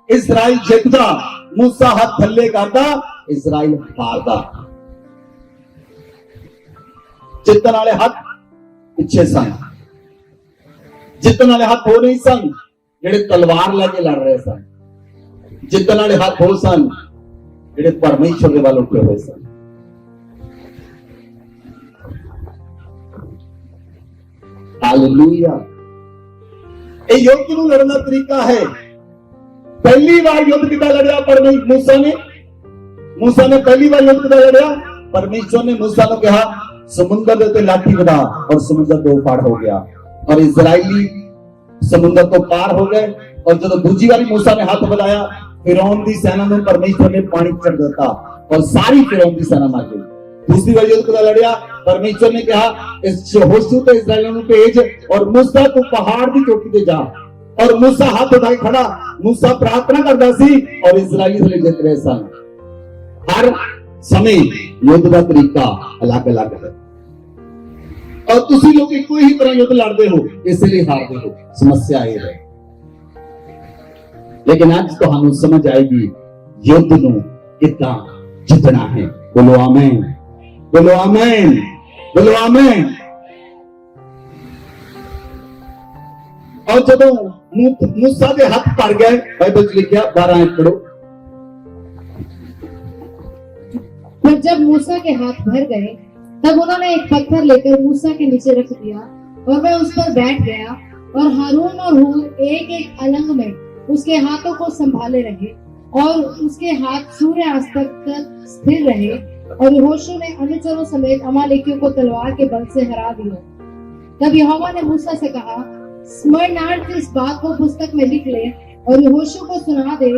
इजराइल जितदा, मूसा हाथ थल्ले करता इजराइल हारदा। जितने वाले हाथ पीछे सन, जितने वाले हाथ हो नहीं सन जेड़े तलवार लेके लड़ रहे सन, जितने वाले हाथ हो सन जेड़े परमेश्वर के वाल उठे हुए सन। हालेलुया। ये युद्ध को लड़ना तरीका है। पहली बार युद्ध कितना लड़ा मूसा ने पहली बार युद्ध कितना लड़ा। परमेश्वर ने मूसा को कहा समुद्र के लाठी बना और समुद्र दो पार हो गया और इजराइली समुद्र को पार हो गए। और जब दूसरी बार मूसा ने हाथ बढ़ाया फिरौन की सेना में परमेश्वर ने पानी चढ़ देता और सारी फिरौन की सेना मार गई। दूसरी बार युद्ध कितना लड़िया। परमेश्वर ने कहा इस यहोशू को इस्राएलियों को भेज और मूसा को पहाड़ की चोटी पे जा। और मूसा हाथ उठाए खड़ा, मूसा प्रार्थना करता सी और इजराइली थले जित रहे सन। हर समय युद्ध का तरीका अलग अलग है और तुसी लोग एक ही तरह युद्ध लड़ते हो इसलिए हारते हो। समस्या ये है, लेकिन आज तो हम समझ आएगी युद्ध को कितना जितना है। बोलो आमीन, बोलो आमीन, बोलो आमीन। और जब मूसा के हाथ पड़ गए, बाइबल लिखा 12 पढ़ो। पर जब मूसा के हाथ भर गए तब उन्होंने एक पत्थर लेकर मूसा के नीचे रख दिया और वह उस पर बैठ गया और हारून और हूर एक एक अलंग में उसके हाथों को संभाले रहे और उसके हाथ सूर्यास्त तक स्थिर रहे। और यहोशू ने अनुचरों समेत अमालेकियों को तलवार के बल से हरा दिया। तब यहोवा ने मूसा से कहा स्मरणार्थ इस बात को पुस्तक में लिख ले और यहोशू को सुना दे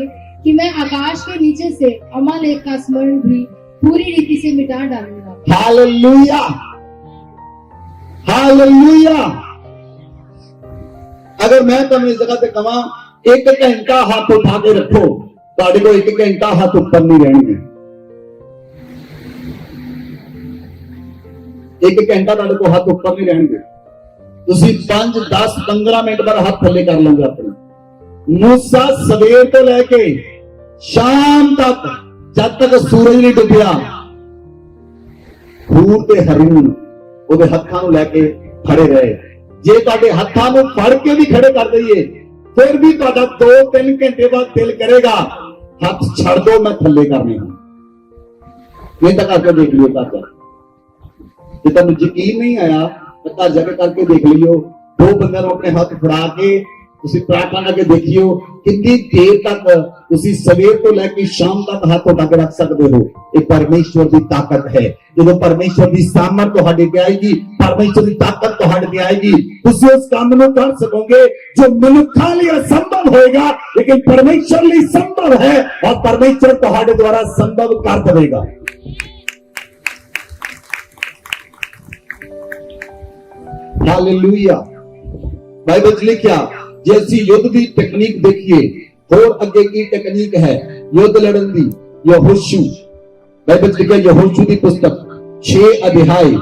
कि मैं आकाश के नीचे से अमालेक का स्मरण भी पूरी रीति से मिटा डालूंगा। Hallelujah, hallelujah. अगर मैं तुम इस जगह पे कमा 1 घंटा हाथ उठा के रखो, ਤੁਹਾਡੇ को 1 घंटा हाथ ऊपर नहीं रहने। 1 घंटा ਤੁਹਾਡੇ को हाथ ऊपर नहीं रहने। ਤੁਸੀਂ 5 10 15 मिनट बाद हाथ थले कर लोगे अपने। मूसा सवेर तो लेके शाम तक, जब तक सूरज नहीं डुबिया, हूर ते हरून ਉਹਦੇ ਹੱਥਾਂ ਨੂੰ ਲੈ ਕੇ ਖੜੇ ਰਹੇ। ਜੇ ਤੁਹਾਡੇ ਹੱਥਾਂ ਨੂੰ ਫੜ ਕੇ ਵੀ ਖੜੇ ਕਰ ਦਈਏ, ਫਿਰ ਵੀ ਤੁਹਾਡਾ 2-3 ਘੰਟੇ ਬਾਅਦ ਦਿਲ ਕਰੇਗਾ ਹੱਥ ਛੱਡ ਦੋ, ਮੈਂ ਥੱਲੇ ਕਰਨੇ ਹਨ। ਇਹ ਤਾਂ ਕਰਕੇ ਦੇਖ ਲਿਓ ਘਰ ਜਾ ਕੇ। ਜੇ ਤੁਹਾਨੂੰ ਯਕੀਨ ਨਹੀਂ ਆਇਆ ਤਾਂ ਘਰ ਜਾ ਕੇ ਕਰਕੇ ਦੇਖ ਲਿਓ। 2 ਬੰਦਿਆਂ ਨੂੰ ਆਪਣੇ ਹੱਥ ਫੜਾ ਕੇ ਤੁਸੀਂ ਪ੍ਰਾਰਥਨਾ ਕਰਕੇ ਦੇਖਿਓ ਕਿੰਨੀ ਦੇਰ ਤੱਕ ਤੁਸੀਂ ਸਵੇਰ ਤੋਂ ਲੈ ਕੇ ਸ਼ਾਮ ਤੱਕ ਹੱਥ ਉਠਾ ਕੇ ਰੱਖ ਸਕਦੇ ਹੋ। ਇਹ ਪਰਮੇਸ਼ਵਰ ਦੀ ਤਾਕਤ ਹੈ। ਜਦੋਂ ਪਰਮੇਸ਼ਵਰ ਦੀ ਸਾਮਰਥ ਤੁਹਾਡੇ ਤੇ ਆਏਗੀ, ਪਰਮੇਸ਼ਵਰ ਦੀ ਤਾਕਤ ਤੁਹਾਡੇ ਤੇ ਆਏਗੀ, ਤੁਸੀਂ ਉਸ ਕੰਮ ਨੂੰ ਕਰ ਸਕੋਗੇ ਜੋ ਮਨੁੱਖਾਂ ਲਈ ਅਸੰਭਵ ਹੋਏਗਾ, ਲੇਕਿਨ ਪਰਮੇਸ਼ਵਰ ਲਈ ਸੰਭਵ ਹੈ ਔਰ ਪਰਮੇਸ਼ਵਰ ਤੁਹਾਡੇ ਦੁਆਰਾ ਸੰਭਵ ਕਰ ਦੇਵੇਗਾ। ਹਾਲੇਲੂਇਆ। ਬਾਈਬਲ 'ਚ ਲਿਖਿਆ ਜੇ ਅਸੀਂ ਯੁੱਧ ਦੀ ਟੈਕਨੀਕ ਦੇਖੀਏ, ਹੋਰ ਅੱਗੇ ਕੀ ਟੈਕਨੀਕ ਹੈ ਯੁੱਧ ਲੜਨ ਦੀ। ਯਹੋਸ਼ੂ, ਬਾਈਬਲ 'ਚ ਲਿਖਿਆ ਯਹੋਸ਼ੂ ਦੀ ਪੁਸਤਕ 6 ਅਧਿਆਇ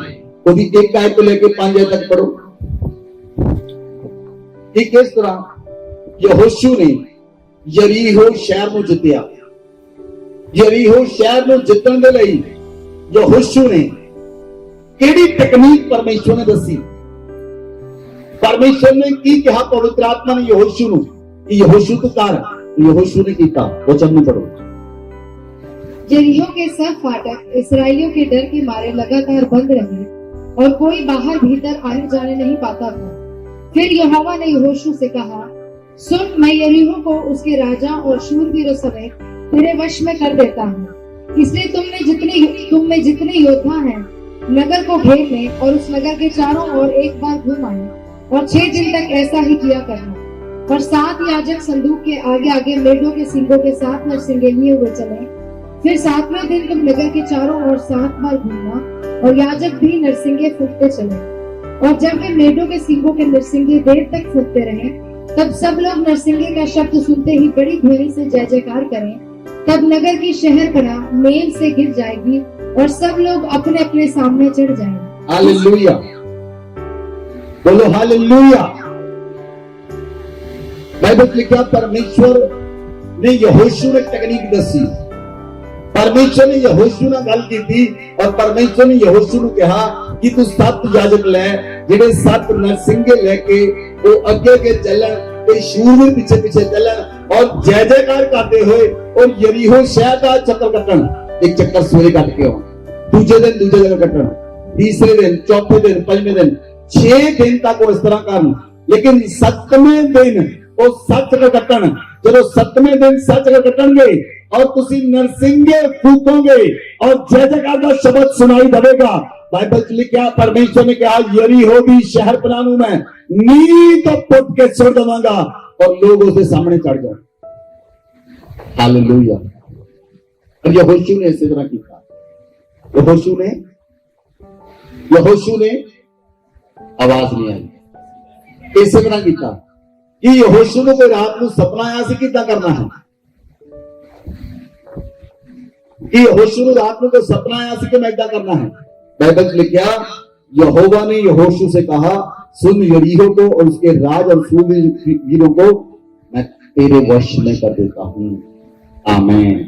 ਉਹਦੀ 1 ਆਇਤ ਤੋਂ ਲੈ ਕੇ 5 ਆਇਤ ਤੱਕ ਪੜੋ ਕਿ ਕਿਸ ਤਰ੍ਹਾਂ ਯਹੋਸ਼ੂ ਨੇ ਯਰੀਹੋ ਸ਼ਹਿਰ ਨੂੰ ਜਿੱਤਿਆ। ਯਰੀਹੋ ਸ਼ਹਿਰ ਨੂੰ ਜਿੱਤਣ ਦੇ ਲਈ ਯਹੋਸ਼ੂ ਨੇ ਕਿਹੜੀ ਟੈਕਨੀਕ ਪਰਮੇਸ਼ਵਰ ਨੇ ਦੱਸੀ। परमेश्वर ने की कहा पवित्र आत्मा ने यहोशू नु कि यहोशू तो कर, यहोशू ने कीता। वचन में पढ़ो। यरीहो के सब फाटक इस्राएलियों के डर के मारे लगातार बंद रहे और कोई बाहर भीतर आने जाने नहीं पाता था। फिर यहोवा ने यहोशू से कहा, सुन, मैं यरीहो को उसके राजा और शूरवीरों समेत तेरे वश में कर देता हूँ। इसलिए तुम में जितने योद्धा हैं नगर को घेर लें और उस नगर के चारों ओर एक बार घूम आए और 6 दिन तक ऐसा ही किया करना। और 7 याजक संदूक के आगे आगे मेढ़ों के सींगों के 7 नरसिंगे लिए हुए चले। फिर 7वें दिन तुम नगर के चारों ओर 7 बार घूमना और याजक भी नरसिंगे फूंकते चले। और जब वे मेढ़ों के सींगों के नरसिंगे देर तक फूंकते रहे, तब सब लोग नरसिंगे का शब्द सुनते ही बड़ी ध्वनि से जय जयकार करें। तब नगर की शहरपनाह मेल से गिर जाएगी और सब लोग अपने अपने सामने चढ़ जाएंगे। हालेलुया, बोलो हालेलुया। बाइबल लिखा परमेश्वर ने यहोशू ने टेक्निक दसी। परमेश्वर ने यहोशू ने गल की थी और परमेश्वर ने यहोशू ने कहा कि तू 7 याजक ले, जेडे 7 नरसिंगे लेके वो अगे के चलन, कोई शूरवीर पीछे पीछे चलन और जय जयकार करते हुए और यरीहो शहर का चक्कर कटन। एक चक्कर सवेरे कट के आओ, दूसरे दिन दूसरे जगह कटन, तीसरे दिन, चौथे दिन, 5वें दिन, 6 दिन तक वो इस तरह कर। लेकिन 7वें दिन वो 7 जगह कटन। जब 7वें दिन 7 जगह कटणगे और तुसी नरसिंगे फूकोगे और जय जयकार का शब्द सुनाई देगा। बाइबल च लिखा परमेश्वर ने कहा यरीहो दी शहर बनानू मैं नींद पुट के छोड़ देवांगा और लोग उसके सामने चढ़ जाए। हालेलुया। और यहोशू ने इसी तरह किया। यहोशू ने आवाज नहीं आई। इस तरह किया कि यहोशू को कोई रात को सपना आया सी कितना करना है, कि यहोशू को रात को कोई सपना आया सी कि मैं इतना करना है। बाइबल लिखा यहोवा ने यहोशू से कहा, सुन, यरीहो को और उसके राज और शूरवीरों को मैं तेरे वश में कर देता हूं। आमीन।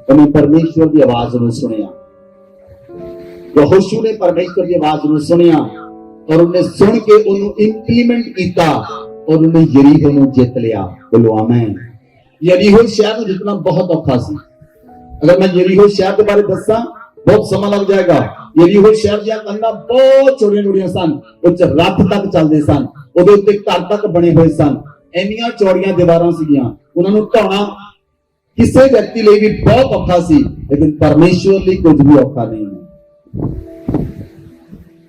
तो परमेश्वर की आवाज ने सुनिया। यहोशू ने परमेश्वर की आवाज को सुनिया और उन्हें सुन के उन्हें इंप्लीमेंट किया और उन्हें यरीहो को जित लिया। बोलो आमीन। यरीहो शहर को जितना बहुत औखा सी। अगर मैं यरीहो शहर के बारे दसा बहुत समय लग जाएगा। यरीहो शहर दी कंधा बहुत चौड़ियां सन, उस रथ तक चलते सन, उहदे उत्ते घर तक बने हुए सन, इन्नियां चौड़ियां दीवारां सीगियां, उन्हां नूं ढाउणा किसी व्यक्ति लिए भी बहुत औखा सी, लेकिन परमेश्वर लिए कुछ भी औखा नहीं है।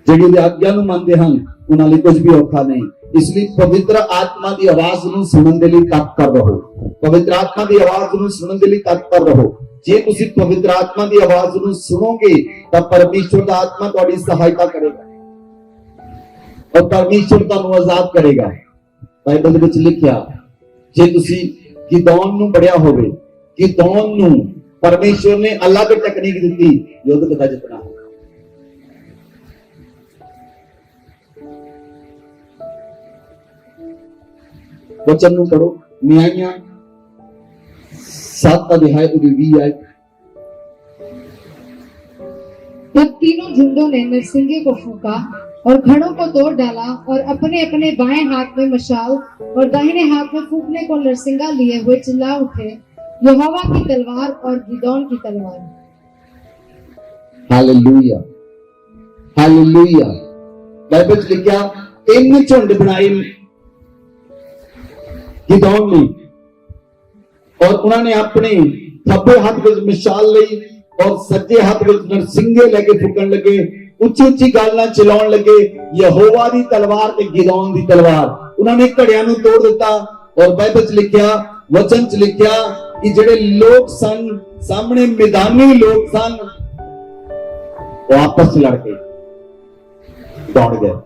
जेडी आज्ञा नूं मनदे हन उन्हां लई कुछ भी औखा नहीं। इसलिए पवित्र आत्मा की आवाज नूं सुनन दे लई तत्पर रहो। पवित्र आत्मा की आवाज नूं सुनन दे लई तत्पर रहो। जे तुसीं पवित्र आत्मा की आवाज नूं सुनोगे तां परमेश्वर दा आत्मा तुहाडी सहायता करेगा और परमेश्वर तुहानूं आजाद करेगा। बाइबल विच लिखिया जे तुसीं गिदौन नूं पढ़िया होवे, गिदौन नूं परमेश्वर ने अलग टेक्निक दी युद्ध किदा जितना। वचन नूं पढ़ो, न्यायियां 7 अध्याय ਉਹਦੀ 20 आयत। तब तीनों झुंडों ने नरसिंगे को फूंका और घड़ों को तोड़ डाला और अपने अपने बाएं हाथ में मशाल और दाहिने हाथ में फूंकने को नरसिंगा लिए हुए चिल्ला उठे, यहोवा की तलवार और गिदोन की तलवार। Hallelujah, hallelujah. बाइबल च लिखा 3 झुंड बनाए गिदोन ने और उन्होंने अपने खब्बे हाथ में मिसाल ली और सज्जे हाथ में नरसिंगे लेके फूकन लगे, उच्ची उच्ची गालां चिल्लाउण लगे, यहोवा दी तलवार ते गिदोन दी तलवार। उन्होंने घड़ियां नूं तोड़ दिता और बाइबल च लिखा, वचन च लिखा कि जेड़े लोग सन सामने मैदानी लोग सन वो आपस लड़ के दौड़ गए।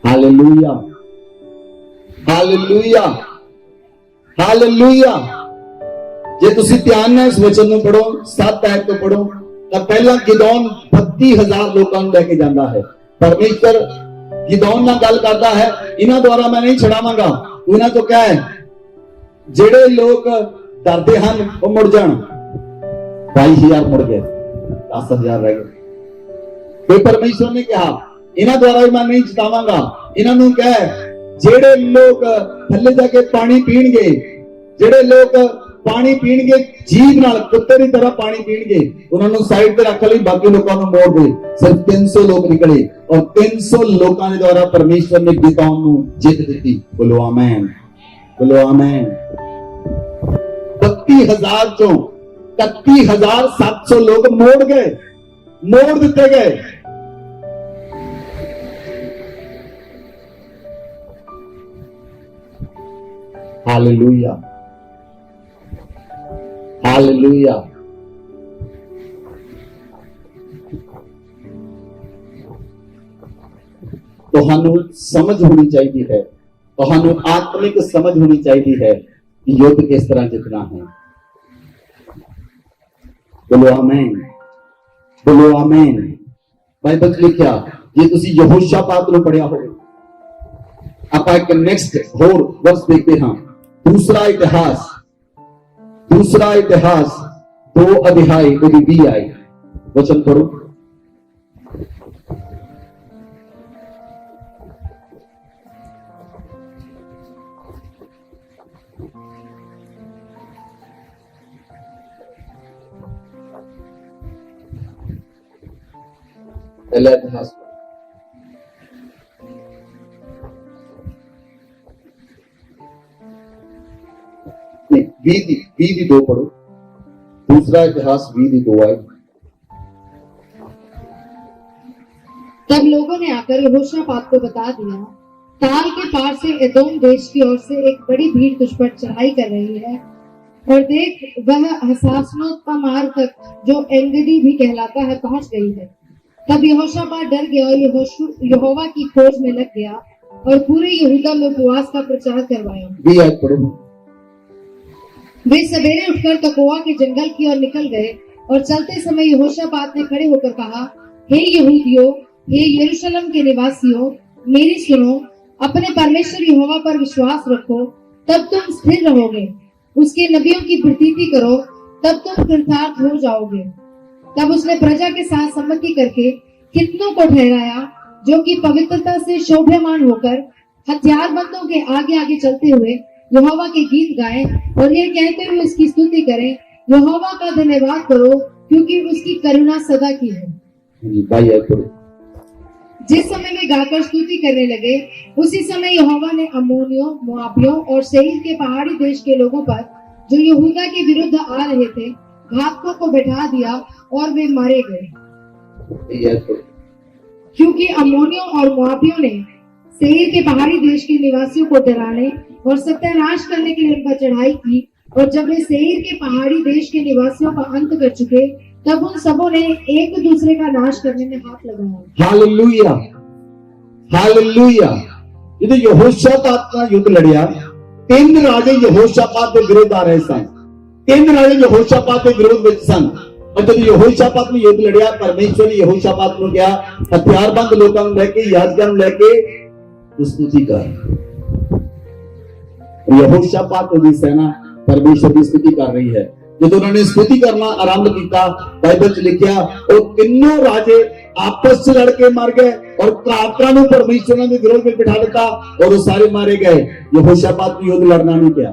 Hallelujah, hallelujah, hallelujah. जे तुसी ध्यान नाल इस वचन नूं पढ़ो, 7 आयत तो पढ़ो, तां पहला गिदोन 32,000 लोकां नूं लेके जांदा है। परमेश्वर गिदोन नाल गल करदा है, इन्हां द्वारा मैं नहीं छड़ावांगा। इन्हां तो क्या है, जेड़े लोग डरदे हन वो मुड़ जाण। 22,000 मुड़ गए, 10,000 रह गए। फिर परमेश्वर ने कहा इन्हां द्वारा भी मैं नहीं जितावांगा। इन्हां नूं क्या है, जेड़े लोग थल्ले जाके पानी पीणगे, जेड़े लोग पानी पीणगे जीभ नाल कुत्ते की तरह पानी पीणगे, उन्हां नूं साइड ते रख लई, बाकी लोकां नूं मोड़ दे। सिर्फ 300 लोग निकले और 300 लोकां दे द्वारा परमेश्वर ने गिदोन नूं जित दित्ती। बोलो आमीन, बोलो आमीन। 32,000 चों 31,700 लोग मोड़ गए, मोड़ दिते गए। Hallelujah, hallelujah. तुहानू समझ होनी चाहिए है, तुहानू आत्मिक समझ होनी चाहिए है कि युद्ध किस तरह जितना है। बोलो आमीन, बोलो आमीन। बाइबल लिखा जे तुसी यहोशापात नूं पढ़िया होवे, आप एक नेक्स्ट होर वर्स देखते हैं। दूसरा इतिहास 2 अध्याय 20 आयत, वचन पढ़ो। पहला इतिहास नहीं 2 पढ़ो। दूसरा इतिहास 2 आए। तब लोगों ने आकर यहोशापात को बता दिया, ताल के पार से एदोम देश की ओर से एक बड़ी भीड़ तुझ पर चढ़ाई कर रही है, और देख वह हसासनोत्तमार तक, जो एनगदी भी कहलाता है, पहुंच गई है। तब यहोशापात डर गया और यहोवा की खोज में लग गया और पूरे यहूदा में उपवास का प्रचार करवाया। वे सवेरे उठकर तकोआ के जंगल की ओर निकल गए और चलते समय यहोशापात ने खड़े होकर कहा, हे यहूदियों, हे यरूशलेम के निवासियों, मेरी सुनो, अपने परमेश्वर यहोवा पर विश्वास रखो, तब तुम स्थिर रहोगे। उसके नबियों की प्रतीति करो, तब तुम कृतार्थ हो जाओगे। तब उसने प्रजा के साथ सम्मति करके कितनों को ठहराया, जो कि पवित्रता से शोभायमान होकर हथियारबंदों के आगे आगे चलते हुए यहोवा के गीत गाएं और ये कहते हुए उसकी स्तुति करें, यहोवा का धन्यवाद करो, क्योंकि उसकी करुणा सदा की है। जिस समय वे गाकर स्तुति करने लगे, उसी समय यहोवा ने अम्मोनियों, मोआबियों और सेईर के पहाड़ी देश के लोगों पर, जो यहूदा के विरुद्ध आ रहे थे, घातकों को बैठा दिया और वे मारे गए। क्योंकि अम्मोनियों और मोआबियों ने सेईर के पहाड़ी देश के निवासियों को डराने और सत्यानाश करने के लिए उन पर चढ़ाई की, और जब वे सेईर के पहाड़ी देश के निवासियों का अंत कर चुके, तब उन सबों ने एक दूसरे का नाश करने में हाथ लगाया। Hallelujah, hallelujah. ये यहोशापात का युद्ध लड़िया, 3 राजे यहोशापात के विरुद्ध आ रहे सन, 3 राजे यहोशापात के विरोध में सन, और जब यहोशापात ने युद्ध लड़िया, परमेश्वर ने यहोशापात को क्या हथियारबंद लोगों को लेके, याजकां को लेके स्तुति कर। यहोशापात की सेना परमेश्वर की स्तुति कर रही है। जब उन्होंने स्तुति करना आरंभ किया, बाइबल च लिखा और तीनों राजे आपस में लड़के मर गए और कातरा ने परमेश्वर ने विरोध में बिठा दिया और वो सारे मारे गए। यहोशापात ने युद्ध लड़ना नहीं किया।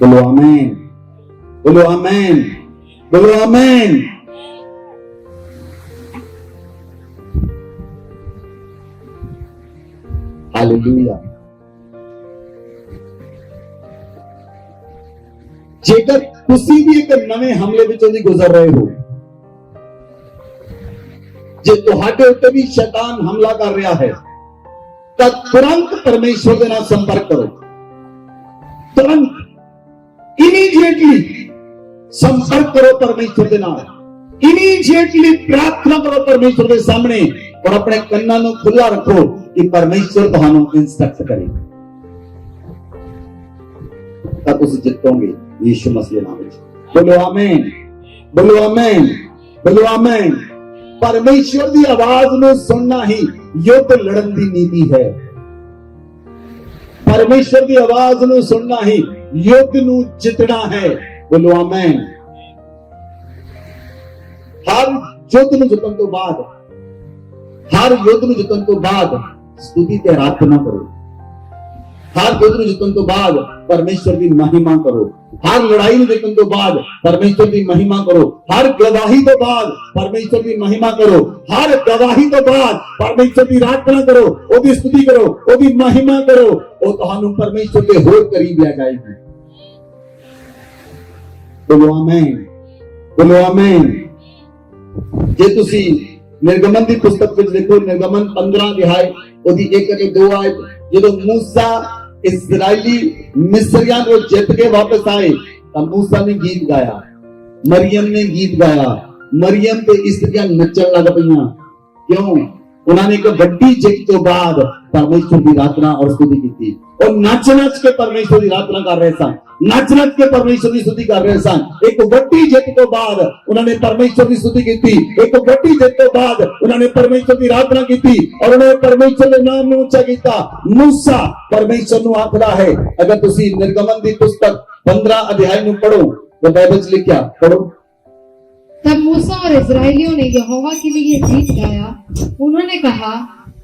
बोलो आमीन, बोलो आमीन, बोलो आमीन। हालेलुया। जेकर तुसी भी एक नवे हमले विचों दी गुजर रहे हो, जे तुहाडे उत्ते भी शैतान हमला कर रहा है, तो तुरंत परमेश्वर के नाल संपर्क करो। तुरंत इमीडिएटली संपर्क करो परमेश्वर के नाल। इमीडिएटली प्रार्थना करो परमेश्वर के सामने और अपने कन्नां नूं खुला रखो कि परमेश्वर तुहानूं इंस्ट्रक्ट करे। तब तुसीं जितोगे यीशु मसीह नाम में। बोलो आमीन, बोलो आमीन, बोलो आमीन। परमेश्वर की आवाज में सुनना ही युद्ध लड़न की नीति है। परमेश्वर की आवाज में सुनना ही युद्ध नूं जितना है। बोलो आमीन। हर युद्ध नूं जितन तो बाद, हर युद्ध नूं जितन तो बाद स्तुति ते आराधना करो। हर युद्ध नूं जितन तो बाद परमेश्वर की महिमा करो। हर लड़ाई में जितन तो बाद परमेश्वर की महिमा करो। हर गवाही तो बाद परमेश्वर की महिमा करो। हर गवाही तो बाद परमेश्वर की आराधना करो, ओदी स्तुति करो, ओदी महिमा करो। ओ तुहानू परमेश्वर के होर करीब ले जाएगी। बोलो आमीन, बोलो आमीन। जे तुसी निर्गमन की पुस्तक में देखो, निर्गमन 15 अध्याय ओदी 1 ते 2 आयत, जदों मूसा इस्राएली मिस्रियां को जित के वापस आए तो मूसा ने गीत गाया, मरियम ने गीत गाया। मरियम ते स्त्रियां नचन लग पईयां। क्यों? उन्होंने एक बड़ी जित तो बाद परमेश्वर की आराधना और स्तुति की और नच नच के परमेश्वर की आराधना कर रहे सन, नच नच के परमेश्वर की स्तुति कर रहे सन। एक बड़ी जित तो बाद उन्होंने परमेश्वर की स्तुति की। एक बड़ी जित तो बाद उन्होंने परमेश्वर की आराधना की और उन्होंने परमेश्वर के नाम को ऊंचा किया। मूसा परमेश्वर को आखदा है, अगर तुसी निर्गमन की पुस्तक 15 अध्याय में पढ़ो तो बाइबल में लिखा, पढ़ो। तब मूसा और इस्राएलियों ने यहोवा के लिए गीत गाया। उन्होंने कहा,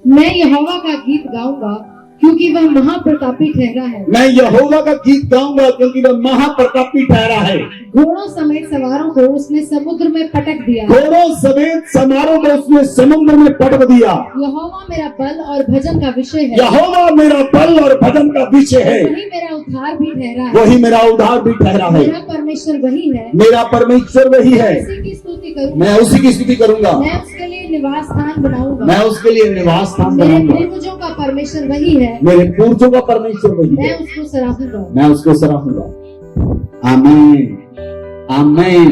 मैं यहोवा का गीत गाऊंगा क्योंकि वह महाप्रतापी ठहरा है। मैं यहोवा का गीत गाऊंगा क्योंकि वह महाप्रतापी ठहरा है। घोड़ों समेत सवारों को उसने समुद्र में पटक दिया। घोड़ों समेत सवारों को उसने समुद्र में पटक दिया। यहोवा मेरा बल और भजन का विषय है। यहोवा मेरा बल और भजन का विषय है। वही मेरा उद्धार भी ठहरा है। वही मेरा उद्धार भी ठहरा है। मेरा परमेश्वर वही है। मेरा परमेश्वर वही है। उसी की स्तुति करूंगा। मैं उसी की स्तुति करूंगा। मैं उसके लिए निवास स्थान बनाऊंगा। मैं उसके लिए निवास स्थान मेरे बनाऊंगा। पूर्वजों का परमेश्वर वही है। मेरे पूर्वजों का परमेश्वर वही मैं है। उसको सराहूंगा। मैं उसको सराहूंगा। आमीन, आमीन।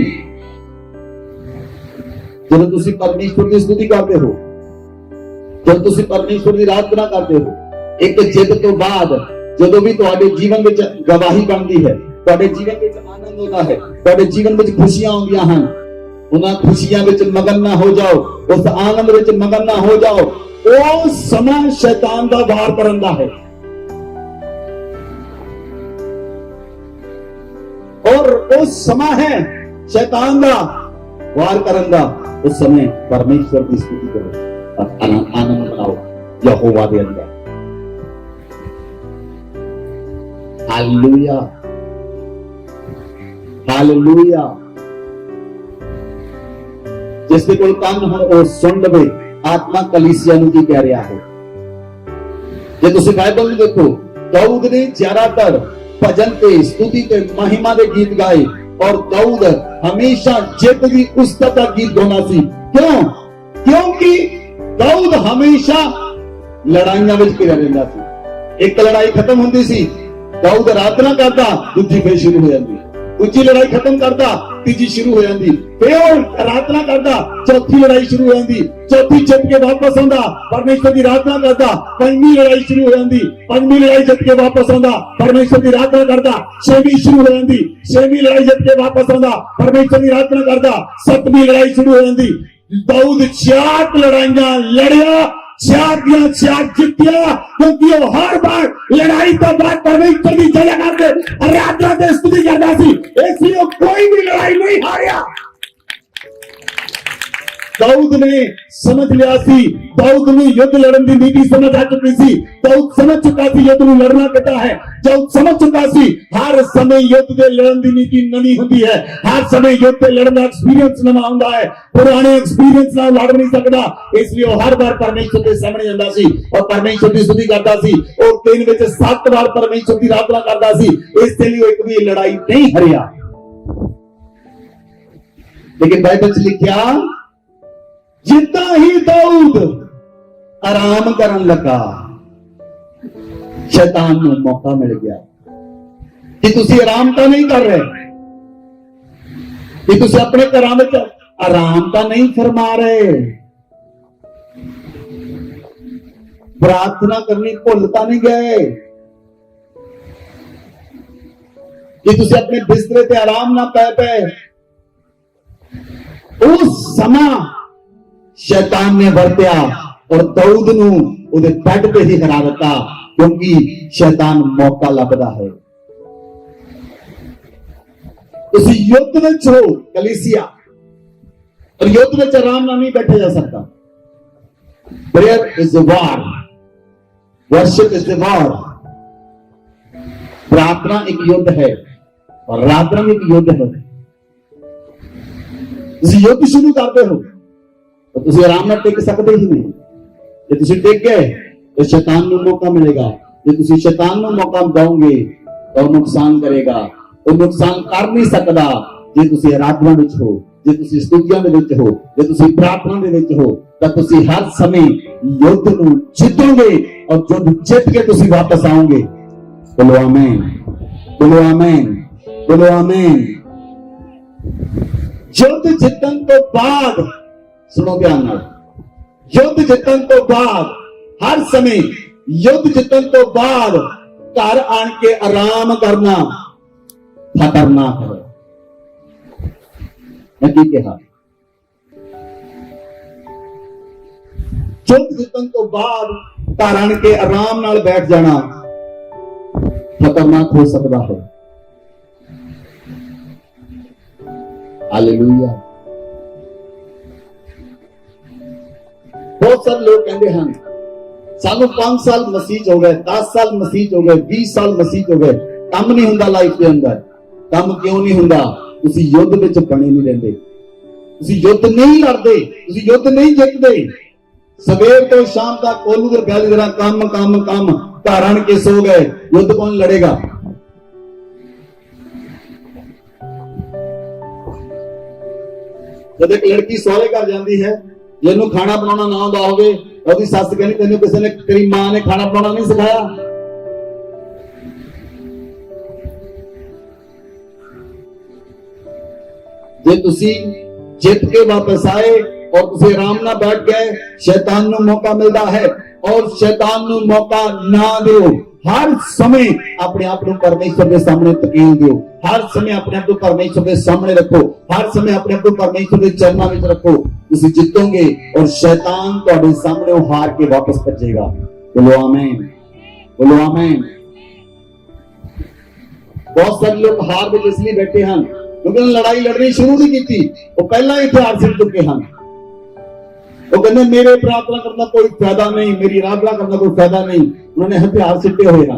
जब तुसी परमेश्वर की स्तुति करते हो, जब तुसी परमेश्वर की आराधना करते हो, एक जिद तो बाद जो भी तुम्हारे जीवन में गवाही बनती है, तुम्हारे जीवन में आनंद होता है, तुम्हारे जीवन में खुशियां आउंदियां हैं, उन्हां खुशियां विच मगन ना हो जाओ, उस आनंद विच मगन ना हो जाओ। ओ समा शैतान दा वार करन दा है और उस समय है शैतान दा वार करन दा। उस समय परमेश्वर की स्तुति करो और आनंद मनाओ यहोवा दे अंदर। Hallelujah, hallelujah. जिसके कोई कान हो और सुन लवे आत्मा कलीसिया नूं की कह रहा है। जे तुसीं बाइबल में देखो, दाऊद ने ज्यादातर भजन ते स्तुति ते महिमा दे गीत गाए और दाऊद हमेशा जित दी उस्तत दा गीत गाना सी। क्यों? क्योंकि दाऊद हमेशा लड़ाइयां विच घिरा रहिंदा सी। एक लड़ाई खत्म हुंदी सी, दाऊद आराधना करता, दूजी फिर शुरू हो जाती, दूजी लड़ाई खत्म करता, तीजी शुरू हो जाती, फिर आराधना करता, चौथी लड़ाई शुरू हो जाती, चौथी जित के वापस आंदा, परमेश्वर की आराधना करता, पंजवीं लड़ाई शुरू हो जाती, पंजवीं लड़ाई जित के वापस आंदा, परमेश्वर की आराधना करता, छेवीं शुरू हो जाती, छेवीं लड़ाई जित के वापस आंदा, परमेश्वर की आराधना करता, सतवीं लड़ाई शुरू हो जाती। दाऊद 4 लड़ाइयां लड़िया, 4 दियां 4 जितिया, क्योंकि वो हर बार लड़ाई तो बाद परमेश्वर की जय करके आराधना से स्तुति करता सी, इसलिए वो कोई भी लड़ाई नहीं हारिया। दाऊद ने समझ लिया सी, दाऊद ने युद्ध लड़न की नीति समझ आ चुकी सी, दाऊद समझ चुका सी युद्ध में लड़ना कितना है, दाऊद समझ चुका सी हर समय युद्ध के लड़न की नीति नवी होती है, हर समय युद्ध के लड़न का एक्सपीरियंस नवा होता है, पुराने एक्सपीरियंस नाल लड़ नहीं सकता, इसलिए वो हर बार परमेश्वर के सामने जाता सी और परमेश्वर की स्तुति करता सी और दिन में 7 बार परमेश्वर की आराधना करता सी, इसलिए वो एक भी लड़ाई नहीं हारिया। लेकिन बाइबल च लिखा, जितना ही दाऊद आराम करन लगा, शैतान को मौका मिल गया कि तुसी आराम तो नहीं कर रहे, कि तुसी अपने घरां विच आराम तो नहीं फरमा रहे, प्रार्थना करनी भुलता नहीं गए, कि तुसी अपने बिस्तरे ते आराम ना पै पे। उस समा शैतान ने वरत्या और दाऊद नू उहदे बेड पे ही हरा दिता, क्योंकि शैतान मौका लभदा है। तुसी युद्ध विच हो कलीसिया, और युद्ध विच आराम नाल नहीं बैठा जा सकता। Prayer is the war, worship is the war. प्रार्थना एक युद्ध है और आराधना भी एक युद्ध है। तुसी युद्ध शुरू करते हो तो तुसी आराम नाल टिक सकते ही नहीं। जे तुसी टिक गए तो शैतान को मौका मिलेगा, जे तुसी शैतान को मौका दोगे तो नुकसान करेगा। वो नुकसान कर नहीं सकता जे तुसी आराधना विच हो, जे तुसी स्तुतियां दे विच हो, जे तुसी प्रार्थना दे विच हो, तो तुसी हर समय युद्ध को जीतोगे और युद्ध जीत के तुसी वापस आओगे। बोलो आमीन, बोलो आमीन, बोलो आमीन। युद्ध जीतन तो बाद, सुनो ध्यान नाल, युद्ध जीतन तो बाद, हर समय युद्ध जीतन तो बाद घर आन के आराम करना खतरनाक है। मैं की कहा, युद्ध जीतन तो बाद घर आन के आराम नाल बैठ जाना खतरनाक हो सकता है। हालेलुया। बहुत सारे लोग कहते हैं सानू 5 साल मसीह हो गए, 10 साल मसीह हो गए, 20 साल मसीह हो गए, काम नहीं हुंदा लाइफ के अंदर। काम क्यों नहीं हुंदा? तुसी युद्ध विच बने नहीं रहंदे, तुसी युद्ध नहीं लड़दे, तुसी युद्ध नहीं जितदे। सवेर तो शाम तक कोलू दे गल जरा काम काम काम, घर आन के सो गए, युद्ध कौन लड़ेगा? जब एक लड़की सौरे घर जाती है, जिन्होंने खाना बनाना ना आंदा होवे, ਉਹਦੀ ਸੱਸ ਕਹਿੰਦੀ ਤੈਨੂੰ ਕਿਸੇ ਨੇ, ਤੇਰੀ ਮਾਂ ਨੇ ਖਾਣਾ ਬਣਾਉਣਾ ਨਹੀਂ ਸਿਖਾਇਆ? ਜੇ ਤੁਸੀਂ ਜਿੱਤ ਕੇ ਵਾਪਸ ਆਏ और तुसी आराम ना बैठ गए, शैतान को मौका मिलता है और शैतान को मौका ना दो। हर समय अपने आप को परमेश्वर के सामने तकील दो, हर समय अपने आप को परमेश्वर के सामने रखो, हर समय अपने आप को परमेश्वर के चरणों में रखो। तुसी जीतोगे और शैतान तुम्हारे सामने हार के वापस भजेगा। बोलो आमीन, बोलो आमीन। बहुत सारे लोग हार में इसलिए बैठे हैं क्योंकि उन्होंने लड़ाई लड़नी शुरू नहीं की थी, वो पहला ही हथियार सिट चुके हैं। वो कहते मेरे प्रार्थना करना कोई फायदा नहीं, मेरी आराधना करना कोई फायदा नहीं, उन्होंने हथियार सिटे हुए हैं।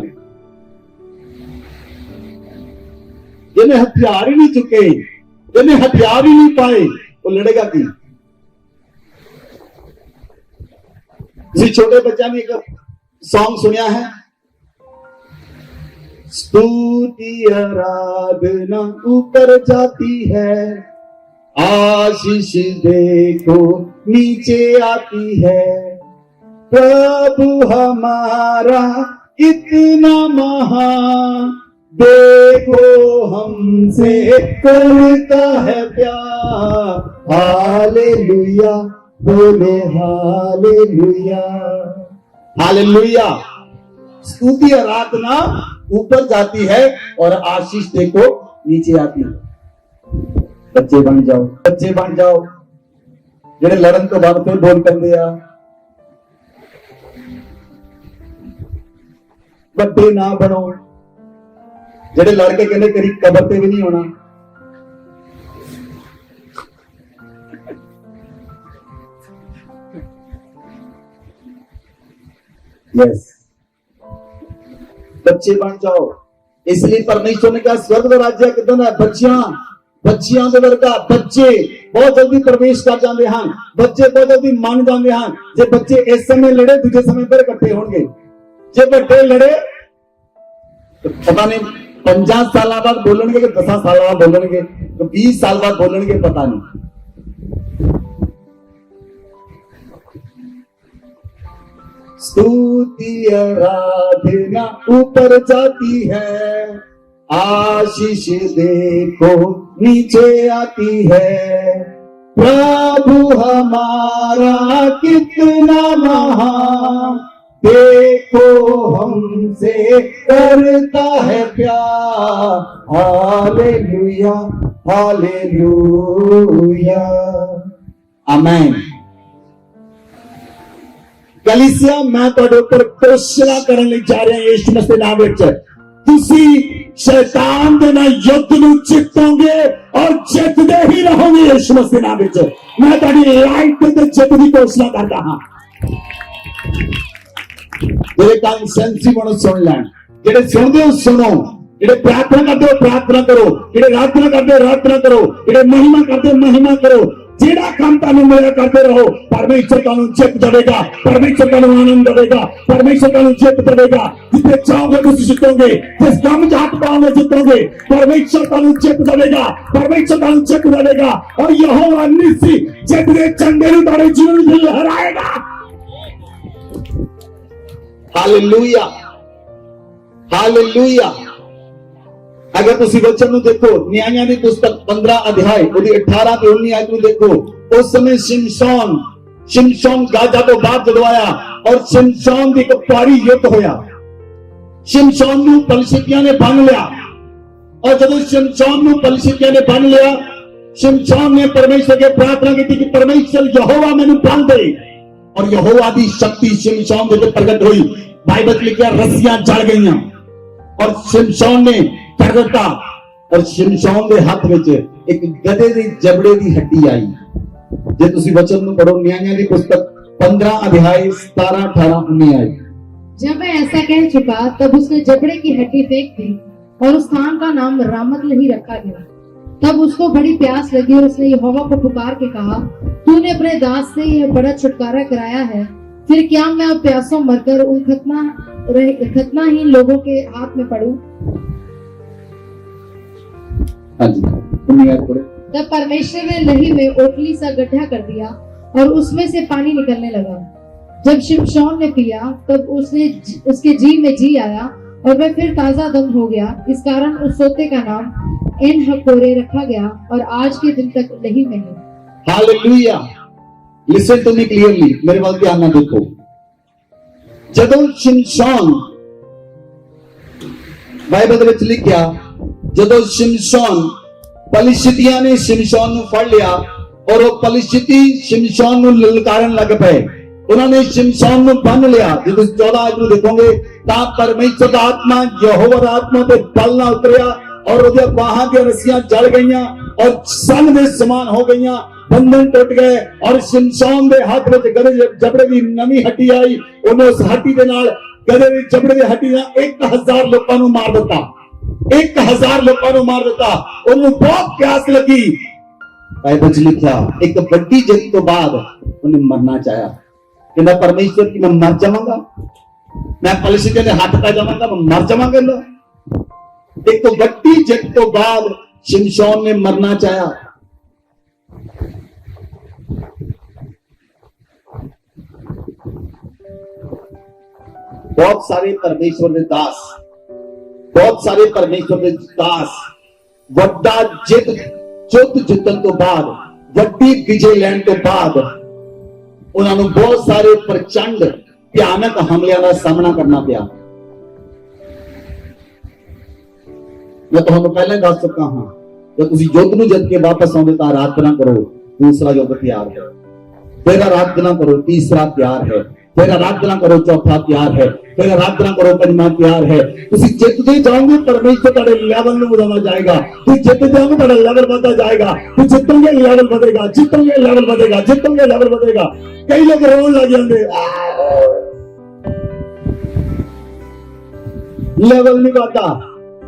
जिन्हें हथियार ही नहीं चुके, जिन्हें हथियार ही नहीं पाए, वो लड़ेगा की? किसी छोटे बच्चा ने एक सॉन्ग सुनिया है, स्तुति आराधना ऊपर जाती है, आशीष देखो नीचे आती है, प्रभु हमारा इतना महान, देखो हमसे करता है प्यार, हालेलुया, बोले हालेलुया, हालेलुया। स्तुति आराधना ऊपर जाती है और आशीष देखो नीचे आती है। बच्चे बन जाओ, बच्चे बन जाओ, जेड़े लड़न तो बाद फिर बोल कर दिया, बड़े ना बनो, जेड़े लड़के कहने तेरी कबर पे भी नहीं होना। यस, बच्चे बन जाओ। इसलिए परमेश्वर ने कहा स्वर्ग का राज्य कितना है, बच्चियां बच्चियां दे वर्गा, बच्चे बहुत जल्दी प्रवेश कर जाते हैं, बच्चे बहुत जल्दी मान जाते हैं। जे बच्चे इस समय लड़े दूसरे समय पर इकट्ठे होंगे, जे बड़े लड़े तो पता नहीं 50 साल बाद बोलेंगे कि 10 साल बाद बोलेंगे, तो 20 साल बाद बोलेंगे, पता नहीं। स्तुति आराधना ऊपर जाती है, आशीष देखो नीचे आती है। प्रभु हमारा कितना महान, देखो हमसे करता है प्यार, हालेलुया, हालेलुया, आमीन। कलीसिया मैं ਤੁਹਾਡੇ ਉੱਪਰ ਘੋਸ਼ਣਾ ਕਰਨ ਲਈ ਜਾ ਰਿਹਾ ਯਿਸੂ ਮਸੀਹ ਦੇ ਨਾਮ ਵਿੱਚ, ਤੁਸੀਂ शैतान ਦੇ ਨਾਲ ਯੁੱਧ ਨੂੰ ਜਿੱਤੋਗੇ ਔਰ ਜਿੱਤਦੇ ਹੀ ਰਹੋਗੇ ਯਿਸੂ ਮਸੀਹ ਦੇ ਨਾਮ ਵਿੱਚ। ਮੈਂ ਤੁਹਾਡੀ ਲਾਈਫ ਤੇ ਜਿੱਤ ਦੀ ਘੋਸ਼ਣਾ ਕਰਦਾ ਹਾਂ। ਜਿਹੜੇ ਕੰਮ ਸੈਂਸੀ ਮਨ ਸੁਣ ਲੈਣ, ਜਿਹੜੇ ਸੁਣਦੇ ਹੋ ਸੁਣੋ, ਜਿਹੜੇ ਪ੍ਰਾਰਥਨਾ ਕਰਦੇ ਹੋ ਪ੍ਰਾਰਥਨਾ ਕਰੋ, ਜਿਹੜੇ ਆਰਾਧਨਾ ਕਰਦੇ ਹੋ ਆਰਾਧਨਾ ਕਰੋ, ਜਿਹੜੇ ਮਹਿਮਾ ਕਰਦੇ ਹੋ ਮਹਿਮਾ ਕਰੋ। जेड़ा काम तुहानू मेरा करते रहो, परमेश्वर तुहानू जित देगा, परमेश्वर तुहानू आनंद देगा, परमेश्वर तुहानू जित देगा। जिथे चाहोगे तुसीं जितोगे, जिस काम च हाथ पाओगे जितोगे, परमेश्वर तुहानू जित देगा, परमेश्वर तुहानू जित देगा। और यहोवा निसी जित दे झंडे नू तुहाडे जीवन विच लहराएगा। Hallelujah, hallelujah. अगर तुसी वचन ਨੂੰ देखो, न्यायां ਦੀ पुस्तक 15 अध्याय ਉਹਦੀ 18 ਤੇ 19 आयत ਨੂੰ देखो, उस समय शिमशोन गाजा ਤੋਂ ਬਾਅਦ ਜਦੋਂ ਆਇਆ और शिमशोन ਦੀ ਇੱਕ ਭਾਰੀ युद्ध ਹੋਇਆ। शिमशोन ਨੂੰ ਪਲਿਸ਼ਤੀਆਂ ਨੇ ਬੰਨ ਲਿਆ और ਜਦੋਂ शिमशोन ਨੂੰ ਪਲਿਸ਼ਤੀਆਂ ਨੇ ਬੰਨ ਲਿਆ, शिमशोन ने परमेश्वर के प्रार्थना की कि परमेश्वर यहोवा मैनू बल दे, और यहोवा की शक्ति शिमशोन ਦੇ ਉੱਤੇ प्रगट हुई। बाइबल लिखा रस्सियां जल गईਆਂ और शिमशोन ने कर दिता, और शिमशोन के हाथ में एक गधे की जबड़े की हड्डी आई। जे तुसी वचन में पढ़ो, न्यायां की पुस्तक 15 अध्याय 17, 18, 19 आई। जब वह ऐसा कह चुका तब उसने जबड़े की हड्डी फेंक दी और उस स्थान का नाम रामतलही रखा गया। तब उसको बड़ी प्यास लगी और उसने यहोवा को पुकार के कहा, तूने अपने दास से यह बड़ा छुटकारा कराया है, फिर क्या मैं अब प्यासों मरकर उन खतनाहीन लोगों के हाथ में पड़ूं? तब परमेश्वर ने लही में ओटली सा गड्ढा कर दिया और उसमें से पानी निकलने लगा। जब शिमशोन ने पिया तब उसके जी में जी आया और वह फिर ताजा दम हो गया। इस कारण उस सोते का नाम एन हकोरे रखा गया और आज के दिन तक लही में है। Hallelujah. Listen to me clearly, मेरे वाल ध्यान ना देखो। जदों शिमशोन बाइबल ਵਿੱਚ ਲਿਖਿਆ, ਜਦੋਂ शिमशोन पलिश्तियां ने शिमशोन ਨੂੰ ਫੜ ਲਿਆ और वो पलिश्ती शिमशोन ਨੂੰ ललकारन लग पए, उन्होंने शिमशोन ਨੂੰ ਬੰਨ ਲਿਆ। जब 14 आयत ਨੂੰ देखोगे ਤਾਂ परमेश्वर ਦਾ आत्मा यहोवा ਦਾ आत्मा ਤੇ बल ना उतरिया और ਉਹਦੀਆਂ ਬਾਹਾਂ ਦੀਆਂ ਰੱਸੀਆਂ ਜਲ ਗਈਆਂ और सन ਦੇ समान हो गईਆਂ, बंधन टूट गए। और शिमशोन ਦੇ ਹੱਥ ਵਿੱਚ ਗਧੇ ਜਬੜੇ ਦੀ ਨਵੀਂ ਹੱਡੀ आई। ਉਹਨੇ ਉਸ ਹੱਡੀ ਦੇ ਨਾਲ गधे ਦੀ ਜਬੜੇ ਦੀ ਹੱਡੀ ਨਾਲ 1000 ਲੋਕਾਂ ਨੂੰ ਮਾਰ ਦਿੱਤਾ, 1000 ਲੋਕਾਂ ਨੂੰ ਮਾਰ ਦਿੱਤਾ। ਉਹਨੂੰ ਬਹੁਤ ਪਿਆਸ ਲੱਗੀ। बाइबल च लिखा एक बड़ी जित तो बाद उन्हें मरना चाहा। कहना परमेश्वर की मैं मर जावांगा, मैं पलिश्तियों के हाथ पै जावांगा, मैं मर जावांगा। एक तो बड़ी जित तो बाद शिमशोन ने मरना चाहा। बहुत सारे परमेश्वर के दास, बहुत बहुत सारे परमेश्वर के दास ਵੱਡਾ युद्ध ਜਿੱਤਣ ਤੋਂ ਬਾਅਦ ਵੱਡੀ ਵਿਜੇ ਲੈਣ ਤੋਂ ਬਾਅਦ ਉਹਨਾਂ ਨੂੰ ਬਹੁਤ ਸਾਰੇ ਪ੍ਰਚੰਡ ਭਿਆਨਕ ਹਮਲਿਆਂ ਦਾ ਸਾਹਮਣਾ ਕਰਨਾ ਪਿਆ। ਮੈਂ ਤੁਹਾਨੂੰ ਪਹਿਲਾਂ ਦੱਸ ਚੁੱਕਾ ਹਾਂ, ਜੇ ਤੁਸੀਂ ਯੁੱਧ ਨੂੰ ਜਿੱਤ ਕੇ ਵਾਪਸ ਆਉਂਦੇ ਤਾਂ ਆਰਾਧਨਾ ਕਰੋ, ਦੂਸਰਾ ਯੁੱਧ ਤਿਆਰ ਹੈ। फिर आराधना करो, तीसरा तैयार है। फिर आराधना करो, चौथा तैयार है। फिर आराधना करो, पंजवां तैयार है। ਤੁਸੀਂ ਜਿੱਤਦੇ ਜਾਓਗੇ, ਪਰਮੇਸ਼ਰ ਤੁਹਾਡੇ ਲੈਵਲ ਨੂੰ ਵਧਾਉਂਦਾ ਜਾਏਗਾ। ਤੁਸੀਂ ਜਿੱਤਦੇ ਜਾਓਗੇ, ਤੁਹਾਡਾ ਲੈਵਲ ਵਧਦਾ ਜਾਏਗਾ। ਤੁਸੀਂ ਜਿੱਤੋਗੇ, ਲੈਵਲ ਵਧੇਗਾ। ਜਿੱਤੋਗੇ, ਲੈਵਲ ਵਧੇਗਾ। ਜਿੱਤੋਗੇ, ਲੈਵਲ ਵਧੇਗਾ। ਕਈ ਲੋਕ ਰੋਣ ਲੱਗ ਜਾਂਦੇ, ਲੈਵਲ ਨਹੀਂ ਵਧਦਾ।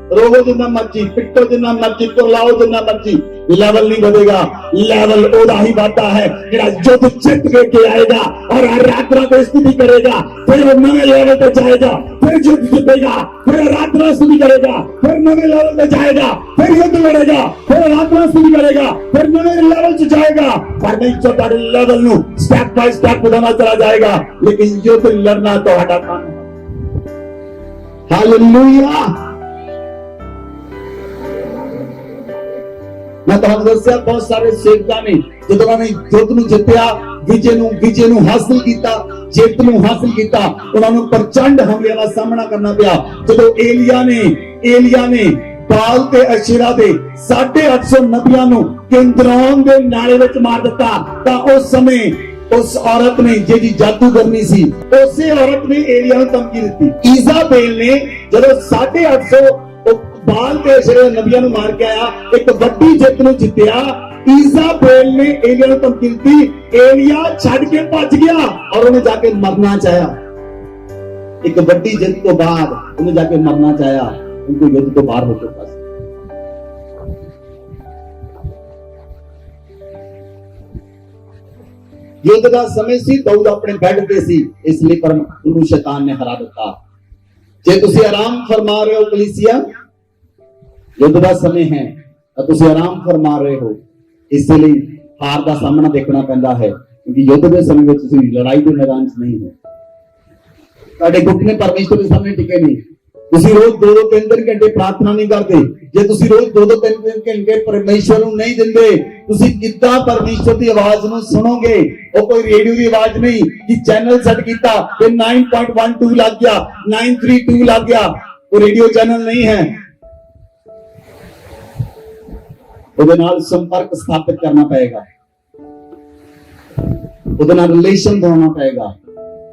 रोवो जिन्ना मर्जी, पिटो जिन्ना मर्जी, कुरलाओ जिन्ना मर्जी, लेवल नहीं बढ़ेगा। लेवल ओदा ही बढ़ता है जेड़ा युद्ध जीत के आएगा और आराधना को स्तुति करेगा। फिर वो नए लेवल पे जाएगा, फिर युद्ध जीतेगा, फिर आराधना स्तुति करेगा, फिर नए लेवल पे जाएगा, फिर युद्ध लड़ेगा, फिर आराधना स्तुति करेगा, फिर नए लेवल से जाएगा। परमेश्वर का लेवल नु स्टेप बाय स्टेप बढ़ाना चला जाएगा, लेकिन युद्ध लड़ना तो हटा काम है। हालेलुया। मैं तुहानू दस्सिया बहुत सारे सेवकां ने जदों उन्होंने युद्ध नूं जित्तिया, विजय नूं हासिल कीता, जित नूं हासिल कीता, उन्हां नूं प्रचंड हमलिਆਂ ਦਾ सामना करना पिया। जदों एलिया ने बाल ते अशेरा दे 850 नबियां नूं किंद्रोन दे नाले विच मार दिता, तां उस समय उस औरत ने जी जादूगरनी सी, उसे औरत ने एलिया नूं धमकी दित्ती। ईजाबेल ने जदों 850 बाल के अशेरे नबियां नूं मार के आया, एक वड्डी जित नूं जित्तिया। ईजाबेल ने एलिया नूं धमकी दी, एलिया छड़ के भज गया और उन्हें जाके मरना चाहा। एक वड्डी जित तो बाद उन्हें जाके मरना चाहा, उनको युद्ध तो बाहर हो चुका था। युद्ध का समय सी, दाऊद अपने बेड पे सी, इसलिए पर उन्हें शैतान ने हरा दिता। जे तुसी आराम फरमा रहे हो कलीसिया, युद्ध का समय है तो तुसी आराम फरमा रहे हो, इसलिए हार का सामना देखना पैंदा है, क्योंकि युद्ध के समय में तुसी लड़ाई के मैदान च नहीं हो। तुहाडे घुटने परमेश्वर के सामने टिके नहीं। तुसी रोज 2-2 3-3 घंटे प्रार्थना नहीं करते, जे तुसी रोज 2-2 3-3 घंटे परमेश्वर नूं नहीं दिंदे, तुसी किद्दां परमेश्वर की आवाज नूं सुनोगे? वो कोई रेडियो की आवाज नहीं कि चैनल सेट कीता ते 9.12 लग गया, 932 लग गया, वो रेडियो चैनल नहीं है। ਉਹਦੇ ਨਾਲ ਸੰਪਰਕ ਸਥਾਪਿਤ ਕਰਨਾ ਪਏਗਾ, ਉਹਦੇ ਨਾਲ ਰਿਲੇਸ਼ਨ ਬਣਾਉਣਾ ਪਏਗਾ।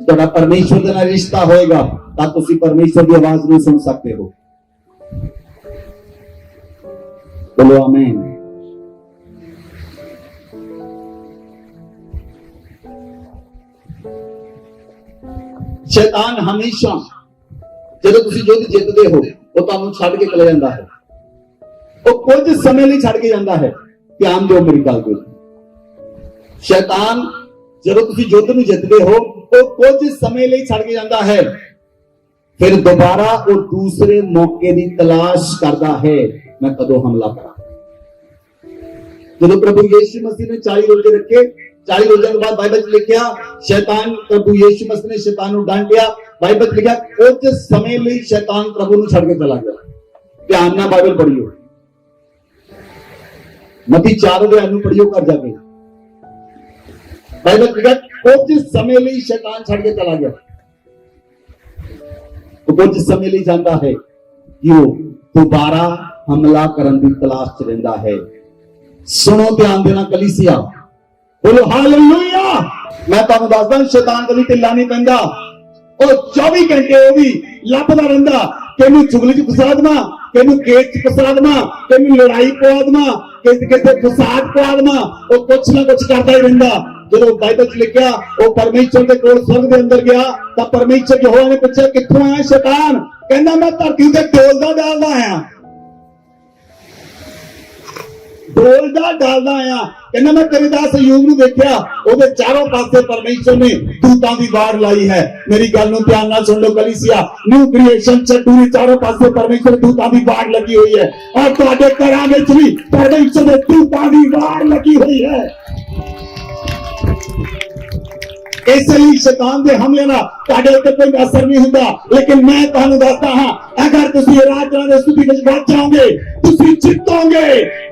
ਤੁਹਾਡਾ ਪਰਮੇਸ਼ਵਰ ਦੇ ਨਾਲ ਰਿਸ਼ਤਾ ਹੋਏਗਾ ਤਾਂ ਤੁਸੀਂ ਪਰਮੇਸ਼ਵਰ ਦੀ ਆਵਾਜ਼ ਨੂੰ ਸੁਣ ਸਕਦੇ ਹੋ। ਬੋਲੋ ਆਮੀਨ। शैतान हमेशा ਜਦੋਂ ਤੁਸੀਂ ਯੁੱਧ ਜਿੱਤਦੇ ਹੋ, ਉਹ ਤੁਹਾਨੂੰ ਛੱਡ ਕੇ ਚਲੇ ਜਾਂਦਾ ਹੈ। ਉਹ ਕੁਝ ਸਮੇਂ ਲਈ ਛੱਡ ਕੇ ਜਾਂਦਾ ਹੈ। ਧਿਆਨ ਦਿਓ ਮੇਰੀ ਗੱਲ ਤੇ। ਸ਼ੈਤਾਨ ਜਦੋਂ ਤੁਸੀਂ ਯੁੱਧ ਨੂੰ ਜਿੱਤਦੇ ਹੋ, ਉਹ ਕੁਝ ਸਮੇਂ ਲਈ ਛੱਡ ਕੇ ਜਾਂਦਾ ਹੈ, ਫਿਰ ਦੁਬਾਰਾ ਉਹ ਦੂਸਰੇ ਮੌਕੇ ਦੀ ਤਲਾਸ਼ ਕਰਦਾ ਹੈ, ਮੈਂ ਕਦੋਂ ਹਮਲਾ ਕਰਾਂ। ਜਦੋਂ ਪ੍ਰਭੂ ਯੀਸ਼ੂ ਮਸੀਹ ਨੇ 40 ਰੋਜ਼ੇ ਰੱਖੇ, 40 रोज़ों के बाद बाइबल लिखा शैतान प्रभु यीशु मसीह ने शैतान को डांटिया। बाइबल लिखा कुछ समय लिए शैतान प्रभु को छड़ के चला गया। ध्यान ना बाइबल पढ़ियो, मत्ती 4 अध्याय पढ़ियो कर जाके। बाइबल लिखा कुछ समय लिए शैतान छड़ के चला गया, तो कुछ समय लिए जाता है कि वो दोबारा हमला करने की तलाश च रहिंदा है। सुनो, ध्यान देना कलीसिया, बोलो हालेलुया। मैं तुहानू दसदा शैतान कभी ढिला नहीं पैंदा, ਉਹ 24 घंटे ਉਹ ਵੀ ਲੱਭਦਾ ਰਹਿੰਦਾ ਕਿ ਇਹਨੂੰ ਚੁਗਲੀ ਚ ਫਸਾ ਦੇਵਾਂ, ਕਿ ਇਹਨੂੰ ਕੇਸ ਚ ਫਸਾ ਦੇਵਾਂ, ਕਿ ਇਹਨੂੰ ਲੜਾਈ ਪਵਾ ਦੇਵਾਂ, ਕਿਤੇ ਫਸਾਦ ਪਵਾ ਦੇਵਾਂ। ਉਹ ਕੁਛ ਨਾ ਕੁਛ ਕਰਦਾ ਹੀ ਰਹਿੰਦਾ। ਜਦੋਂ ਬਾਈਬਲ ਚ ਲਿਖਿਆ ਉਹ ਪਰਮੇਸ਼ਰ ਦੇ ਕੋਲ ਸਵਰਗ ਦੇ ਅੰਦਰ ਗਿਆ ਤਾਂ ਪਰਮੇਸ਼ਰ ਯਹੋਵਾ ਨੇ ਪੁੱਛਿਆ ਕਿੱਥੋਂ ਆਇਆ ਸ਼ੈਤਾਨ? ਕਹਿੰਦਾ ਮੈਂ ਧਰਤੀ ਤੇ ਡੋਲਦਾ ਡਾਲਦਾ ਆਇਆ, ਡੋਲਦਾ ਡਾਲਦਾ ਆਇਆ। ਕਹਿੰਦਾ ਮੈਂ ਤੇਰੇ ਦਾਸ ਅਯੂਬ ਨੂੰ ਦੇਖਿਆ, ਉਹਦੇ ਚਾਰੋਂ ਪਾਸੇ ਪਰਮੇਸ਼ਰ ਨੇ ਦੂਤਾਂ ਦੀ ਵਾੜ ਲਾਈ ਹੈ। ਮੇਰੀ ਗੱਲ ਨੂੰ ਧਿਆਨ ਨਾਲ ਸੁਣ ਲਓ ਕਲੀਸਿਆ, ਨਿਊ ਕ੍ਰੀਏਸ਼ਨ ਚ ਪੂਰੇ ਚਾਰੋਂ ਪਾਸੇ ਪਰਮੇਸ਼ਰ ਦੂਤਾਂ ਦੀ ਵਾੜ ਲੱਗੀ ਹੋਈ ਹੈ, ਔਰ ਤੁਹਾਡੇ ਘਰਾਂ ਵਿੱਚ ਵੀ ਪਰਮੇਸ਼ਰ ਦੇ ਦੂਤਾਂ ਦੀ ਵਾੜ ਲੱਗੀ ਹੋਈ ਹੈ। इस लिए शैतान दे हमले ना ਤੁਹਾਡੇ ਉੱਤੇ ਕੋਈ ਅਸਰ ਨਹੀਂ ਹੁੰਦਾ लेकिन मैं ਤੁਹਾਨੂੰ ਦੱਸਦਾ ਹਾਂ अगर ਤੁਸੀਂ ਆਰਾਧਨਾ ਦੇ ਸਥਿਤੀ ਵਿੱਚ ਵੱਧ ਜਾਓਗੇ ਤੁਸੀਂ ਜਿੱਤੋਗੇ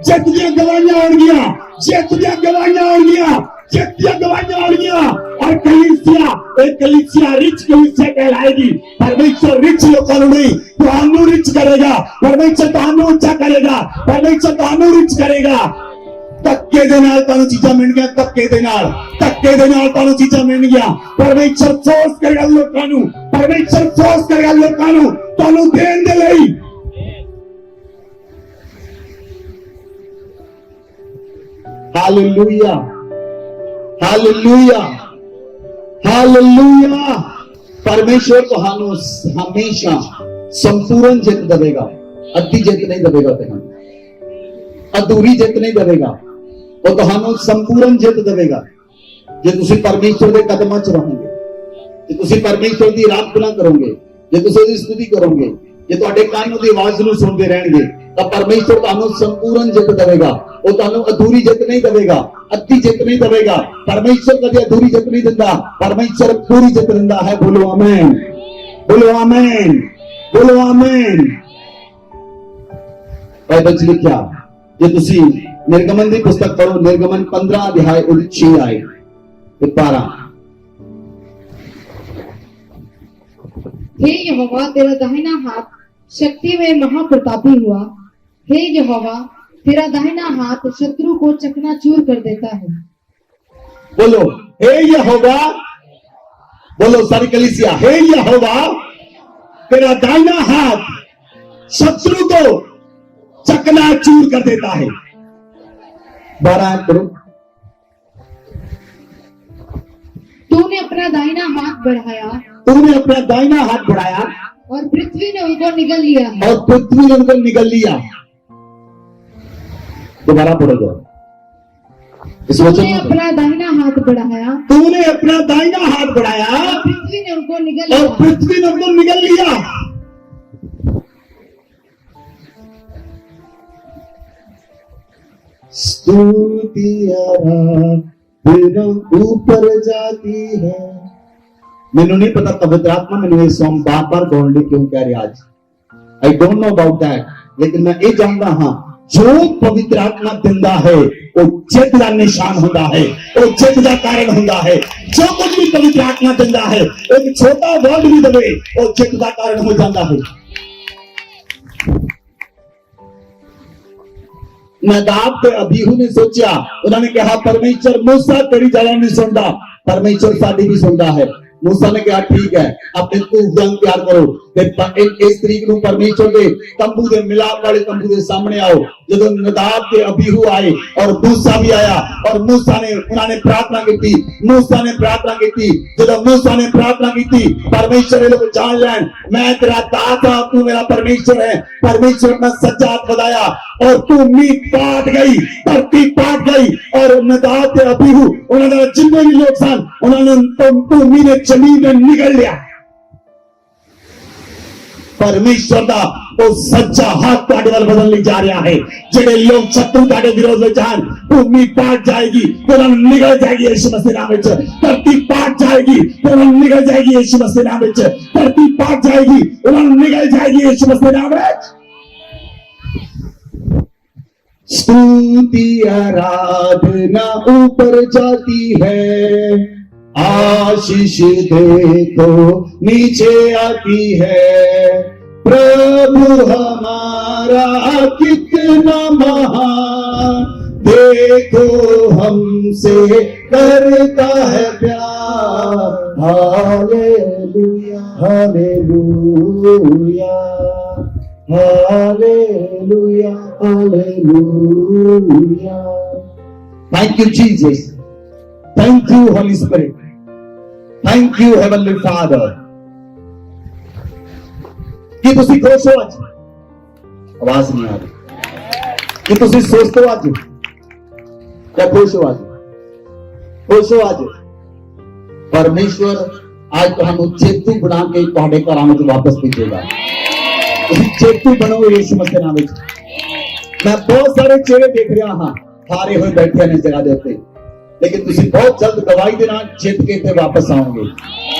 ਜਿੱਤ ਦੀਆਂ ਗਵਾਹੀਆਂ ਆਉਣਗੀਆਂ ਜਿੱਤ ਦੀਆਂ ਗਵਾਹੀਆਂ ਆਉਣਗੀਆਂ जित ਦੀਆਂ ਗਵਾਹੀਆਂ ਆਉਣਗੀਆਂ और कलीसिया रिच कलीसिया कहलाएगी परमेश्वर रिच लोगों ਨੂੰ नहीं ਤੁਹਾਨੂੰ रिच करेगा परमेश्वर ਤੁਹਾਨੂੰ ਉੱਚਾ करेगा परमेश्वर ਤੁਹਾਨੂੰ रिच करेगा ਧੱਕੇ ਦੇ ਨਾਲ ਤੁਹਾਨੂੰ ਚੀਜ਼ਾਂ ਮਿਲਣਗੀਆਂ ਧੱਕੇ ਦੇ ਨਾਲ ਤੁਹਾਨੂੰ ਚੀਜ਼ਾਂ ਮਿਲਣਗੀਆਂ ਪਰਮੇਸ਼ਰ ਫੋਰਸ ਕਰੇਗਾ ਲੋਕਾਂ ਨੂੰ ਤੁਹਾਨੂੰ ਦੇਣ ਦੇ ਲਈ ਹਾਲੇਲੂਇਆ परमेश्वर ਤੁਹਾਨੂੰ हमेशा संपूर्ण जित देगा अद्धी जित नहीं देगा अधूरी जित नहीं देगा वो ਤੁਹਾਨੂੰ संपूर्ण जित देगा जे तुसी परमेश्वर के कदमां च रहोगे जे तुसी परमेश्वर की आराधना करोगे जे तुसी उसकी स्तुति करोगे जे ਤੁਹਾਡੇ ਕੰਨ ਉਹਦੀ आवाज ਨੂੰ सुनते रहणगे ਤਾਂ परमेश्वर ਤੁਹਾਨੂੰ संपूर्ण जित देगा वो ਤੁਹਾਨੂੰ अधूरी जित नहीं देगा अद्धी जित नहीं देगा परमेश्वर कभी अधूरी जित नहीं दिंदा परमेश्वर पूरी जित दिंदा है बोलो आमीन बाइबल च लिखिया जे तुसी निर्गमन की पुस्तक पढ़ो निर्गमन 15 अध्याय 6 आए 12 हे यहोवा तेरा दाहिना हाथ शक्ति में महाप्रतापी हुआ हे यहोवा तेरा दाहिना हाथ शत्रु को चकनाचूर कर देता है बोलो हे यहोवा बोलो सारी कलीसिया हे यहोवा तेरा दाहिना हाथ शत्रु को चकनाचूर कर देता है 12 करो तूने अपना दाहिना हाथ बढ़ाया और पृथ्वी ने उनको निगल लिया दोबारा पढ़ो इस वचन तूने अपना दाहिना हाथ बढ़ाया पृथ्वी ने उनको निगल लिया स्तुति आराधना ऊपर जाती है मैनू नहीं पता पवित्र आत्मा मैनू ये सॉन्ग बार बार गाने लिए क्यों कह रहे आज I don't know about that लेकिन मैं ये जानता हाँ जो पवित्र आत्मा दिंदा है वो जित का निशान होता है वो जित का कारण होता है जो कुछ भी पवित्र आत्मा दिंदा है एक छोटा वर्ड भी दे वो जित का कारण हो जाता है नदाब के अबीहू ने सोचा उन्होंने कहा परमेश्वर मूसा तेरी जवान नहीं सुनता परमेश्वर साड़ी भी सुनता है मूसा ने कहा ठीक है अपने धूपदान तैयार करो इस तरीक नूं परमेश्वर के तंबू के मिलाप वाले तंबू के सामने आओ जब नदाब के अबीहू आए और मूसा भी आया और मूसा ने उन्होंने प्रार्थना की जब मूसा ने प्रार्थना की परमेश्वर लोग जान लैन मैं तेरा दाता तू मेरा परमेश्वर है परमेश्वर ने सच्चा हाथ बताया और तू मीट पाट गई धरती पाट गई और नदाब के अबीहू उन्होंने जितने भी लोग सन उन्होंने तू मीने जमीन में निकल लिया परमेश्वर का वो सच्चा हाथ ਤੁਹਾਡੇ ਵੱਲ ਬਦਲਣ ਲਈ ਜਾ ਰਿਹਾ है ਜਿਹੜੇ लोग शत्रु ਤੁਹਾਡੇ विरोध में जान भूमि पाट जाएगी उन्होंने निकल जाएगी यीशु मसीह नाम में धरती पाट जाएगी उन्होंने निकल जाएगी यीशु मसीह नाम में धरती पाट जाएगी उन्होंने निकल जाएगी यीशु मसीह नाम में स्तुति आराधना ऊपर जाती है आशीष देखो नीचे आती है प्रभु हमारा कितना महान देखो हमसे करता है प्यार hallelujah hallelujah hallelujah hallelujah thank you Jesus thank you Holi spirit thank you heavenly father कि तुसी खुश हो आज आवाज नहीं आ रही कि तुसी सोचते हो आज क्या खुश हो आज परमेश्वर आज तुहानू चेतू बना के तुहाडे घरां विच वापस भेजेगा तुसी चेतू बनोगे यीशु मसीह नाम विच मैं बहुत सारे चेहरे देख रहा हां हारे हुए बैठे ने जगह दे उत्ते लेकिन तुसी बहुत जल्द गवाही दे नाल जित के इत्थे वापस आओगे।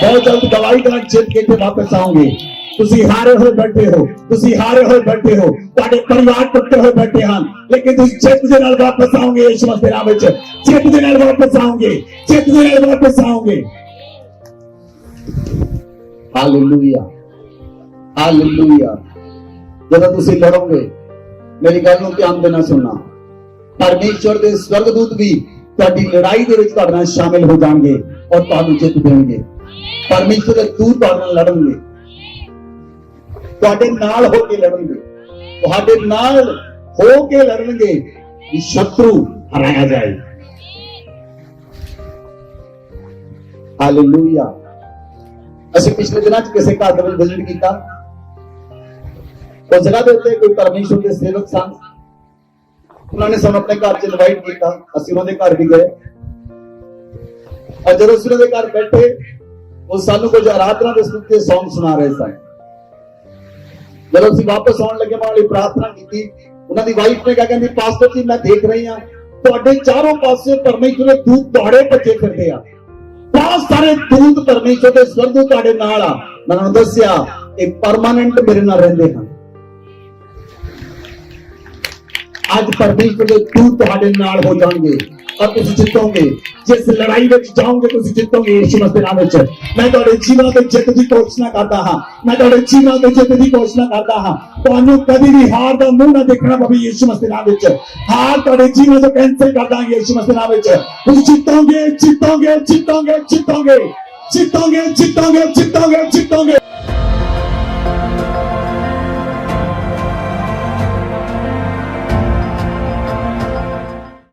बहुत जल्द गवाही दे नाल जित के इत्थे वापस आओगे। तुसी हारे हुए बैठे हो, तुसी हारे हुए बैठे हो, तुहाडे परिवार टुटे हुए बैठे हन, लेकिन तुसी जित दे नाल वापस आओगे। यीशु मसीह दे नाम विच जित दे नाल वापस आओगे, जित दे नाल वापस आओगे। Hallelujah, hallelujah. जब तुसी लड़ोगे, मेरी गल नूं ध्यान देना सुनना, परमेश्वर दे स्वर्गदूत भी तुहाडी लड़ाई दे विच तुहाडे नाल शामिल हो जाणगे और तुहानूं जित देणगे। परमेश्वर दे दूत तुहाडे नाल लड़नगे, तुहाडे नाल हो के लड़नगे, तुहाडे नाल हो के लड़नगे कि शत्रु हराया जाए। हालेलुया। ਅਸੀਂ ਪਿਛਲੇ ਦਿਨਾਂ ਚ ਕਿਸੇ ਘਰ ਦੇ ਵਿੱਚ ਵਿਜ਼ਿਟ ਕੀਤਾ। ਉਸ ਜਗ੍ਹਾ ਦੇ ਉੱਤੇ ਕੋਈ ਪਰਮੇਸ਼ਵਰ ਦੇ ਸੇਵਕ ਸਨ। ਉਹਨਾਂ ਨੇ ਸਾਨੂੰ ਆਪਣੇ ਘਰ ਚ ਇਨਵਾਈਟ ਕੀਤਾ। ਅਸੀਂ ਉਹਨਾਂ ਦੇ ਘਰ ਵੀ ਗਏ ਔਰ ਜਦੋਂ ਅਸੀਂ ਉਹਨਾਂ ਦੇ ਘਰ ਬੈਠੇ, ਉਹ ਸਾਨੂੰ ਕੁਝ ਆਰਾਧਨਾ ਦੇ ਸਤੁਤੀ ਦੇ ਸੌਂਗ ਸੁਣਾ ਰਹੇ ਸਨ। ਜਦੋਂ ਅਸੀਂ ਵਾਪਸ ਆਉਣ ਲੱਗੇ, ਮੈਂ ਉਹਨਾਂ ਲਈ ਪ੍ਰਾਰਥਨਾ ਕੀਤੀ। ਉਹਨਾਂ ਦੀ ਵਾਈਫ ਨੇ ਕਿਹਾ, ਕਹਿੰਦੀ ਪਾਸਟਰ ਜੀ ਮੈਂ ਦੇਖ ਰਹੀ ਹਾਂ ਤੁਹਾਡੇ ਚਾਰੋਂ ਪਾਸੇ ਪਰਮੇਸ਼ਵਰ ਦੇ ਦੂਤ ਦੌੜੇ ਭੱਜੇ ਫਿਰਦੇ ਆ। बहुत सारे दूत परमेश्वर के स्वर्गदूत तुहाडे नाल आ। मैं उन्होंने दस्सिया ये परमानेंट मेरे नाल रहिंदे हन। आज परमेश्वर के दूत तुहाडे नाल हो जाणगे और तुसीं जितोगे। जिस लड़ाई विच जाओगे तुसीं जितोगे यीशु मसीह दे नाम विच। मैं तुहाडे जीवन ते जित दी घोषणा करदा हां। मैं तुहाडे जीवन ते जित दी घोषणा करदा हां। तुहानूं कदी भी हार दा मुंह ना देखना पवे यीशु मसीह दे नाम विच। हार तुहाडे जीवन तो कैंसिल कर दांगे यीशु मसीह दे नाम विच। तुसीं जितोगे, जितोगे, जितोगे, जितोगे, जितोगे, जितोगे, जितोगे, जितोगे।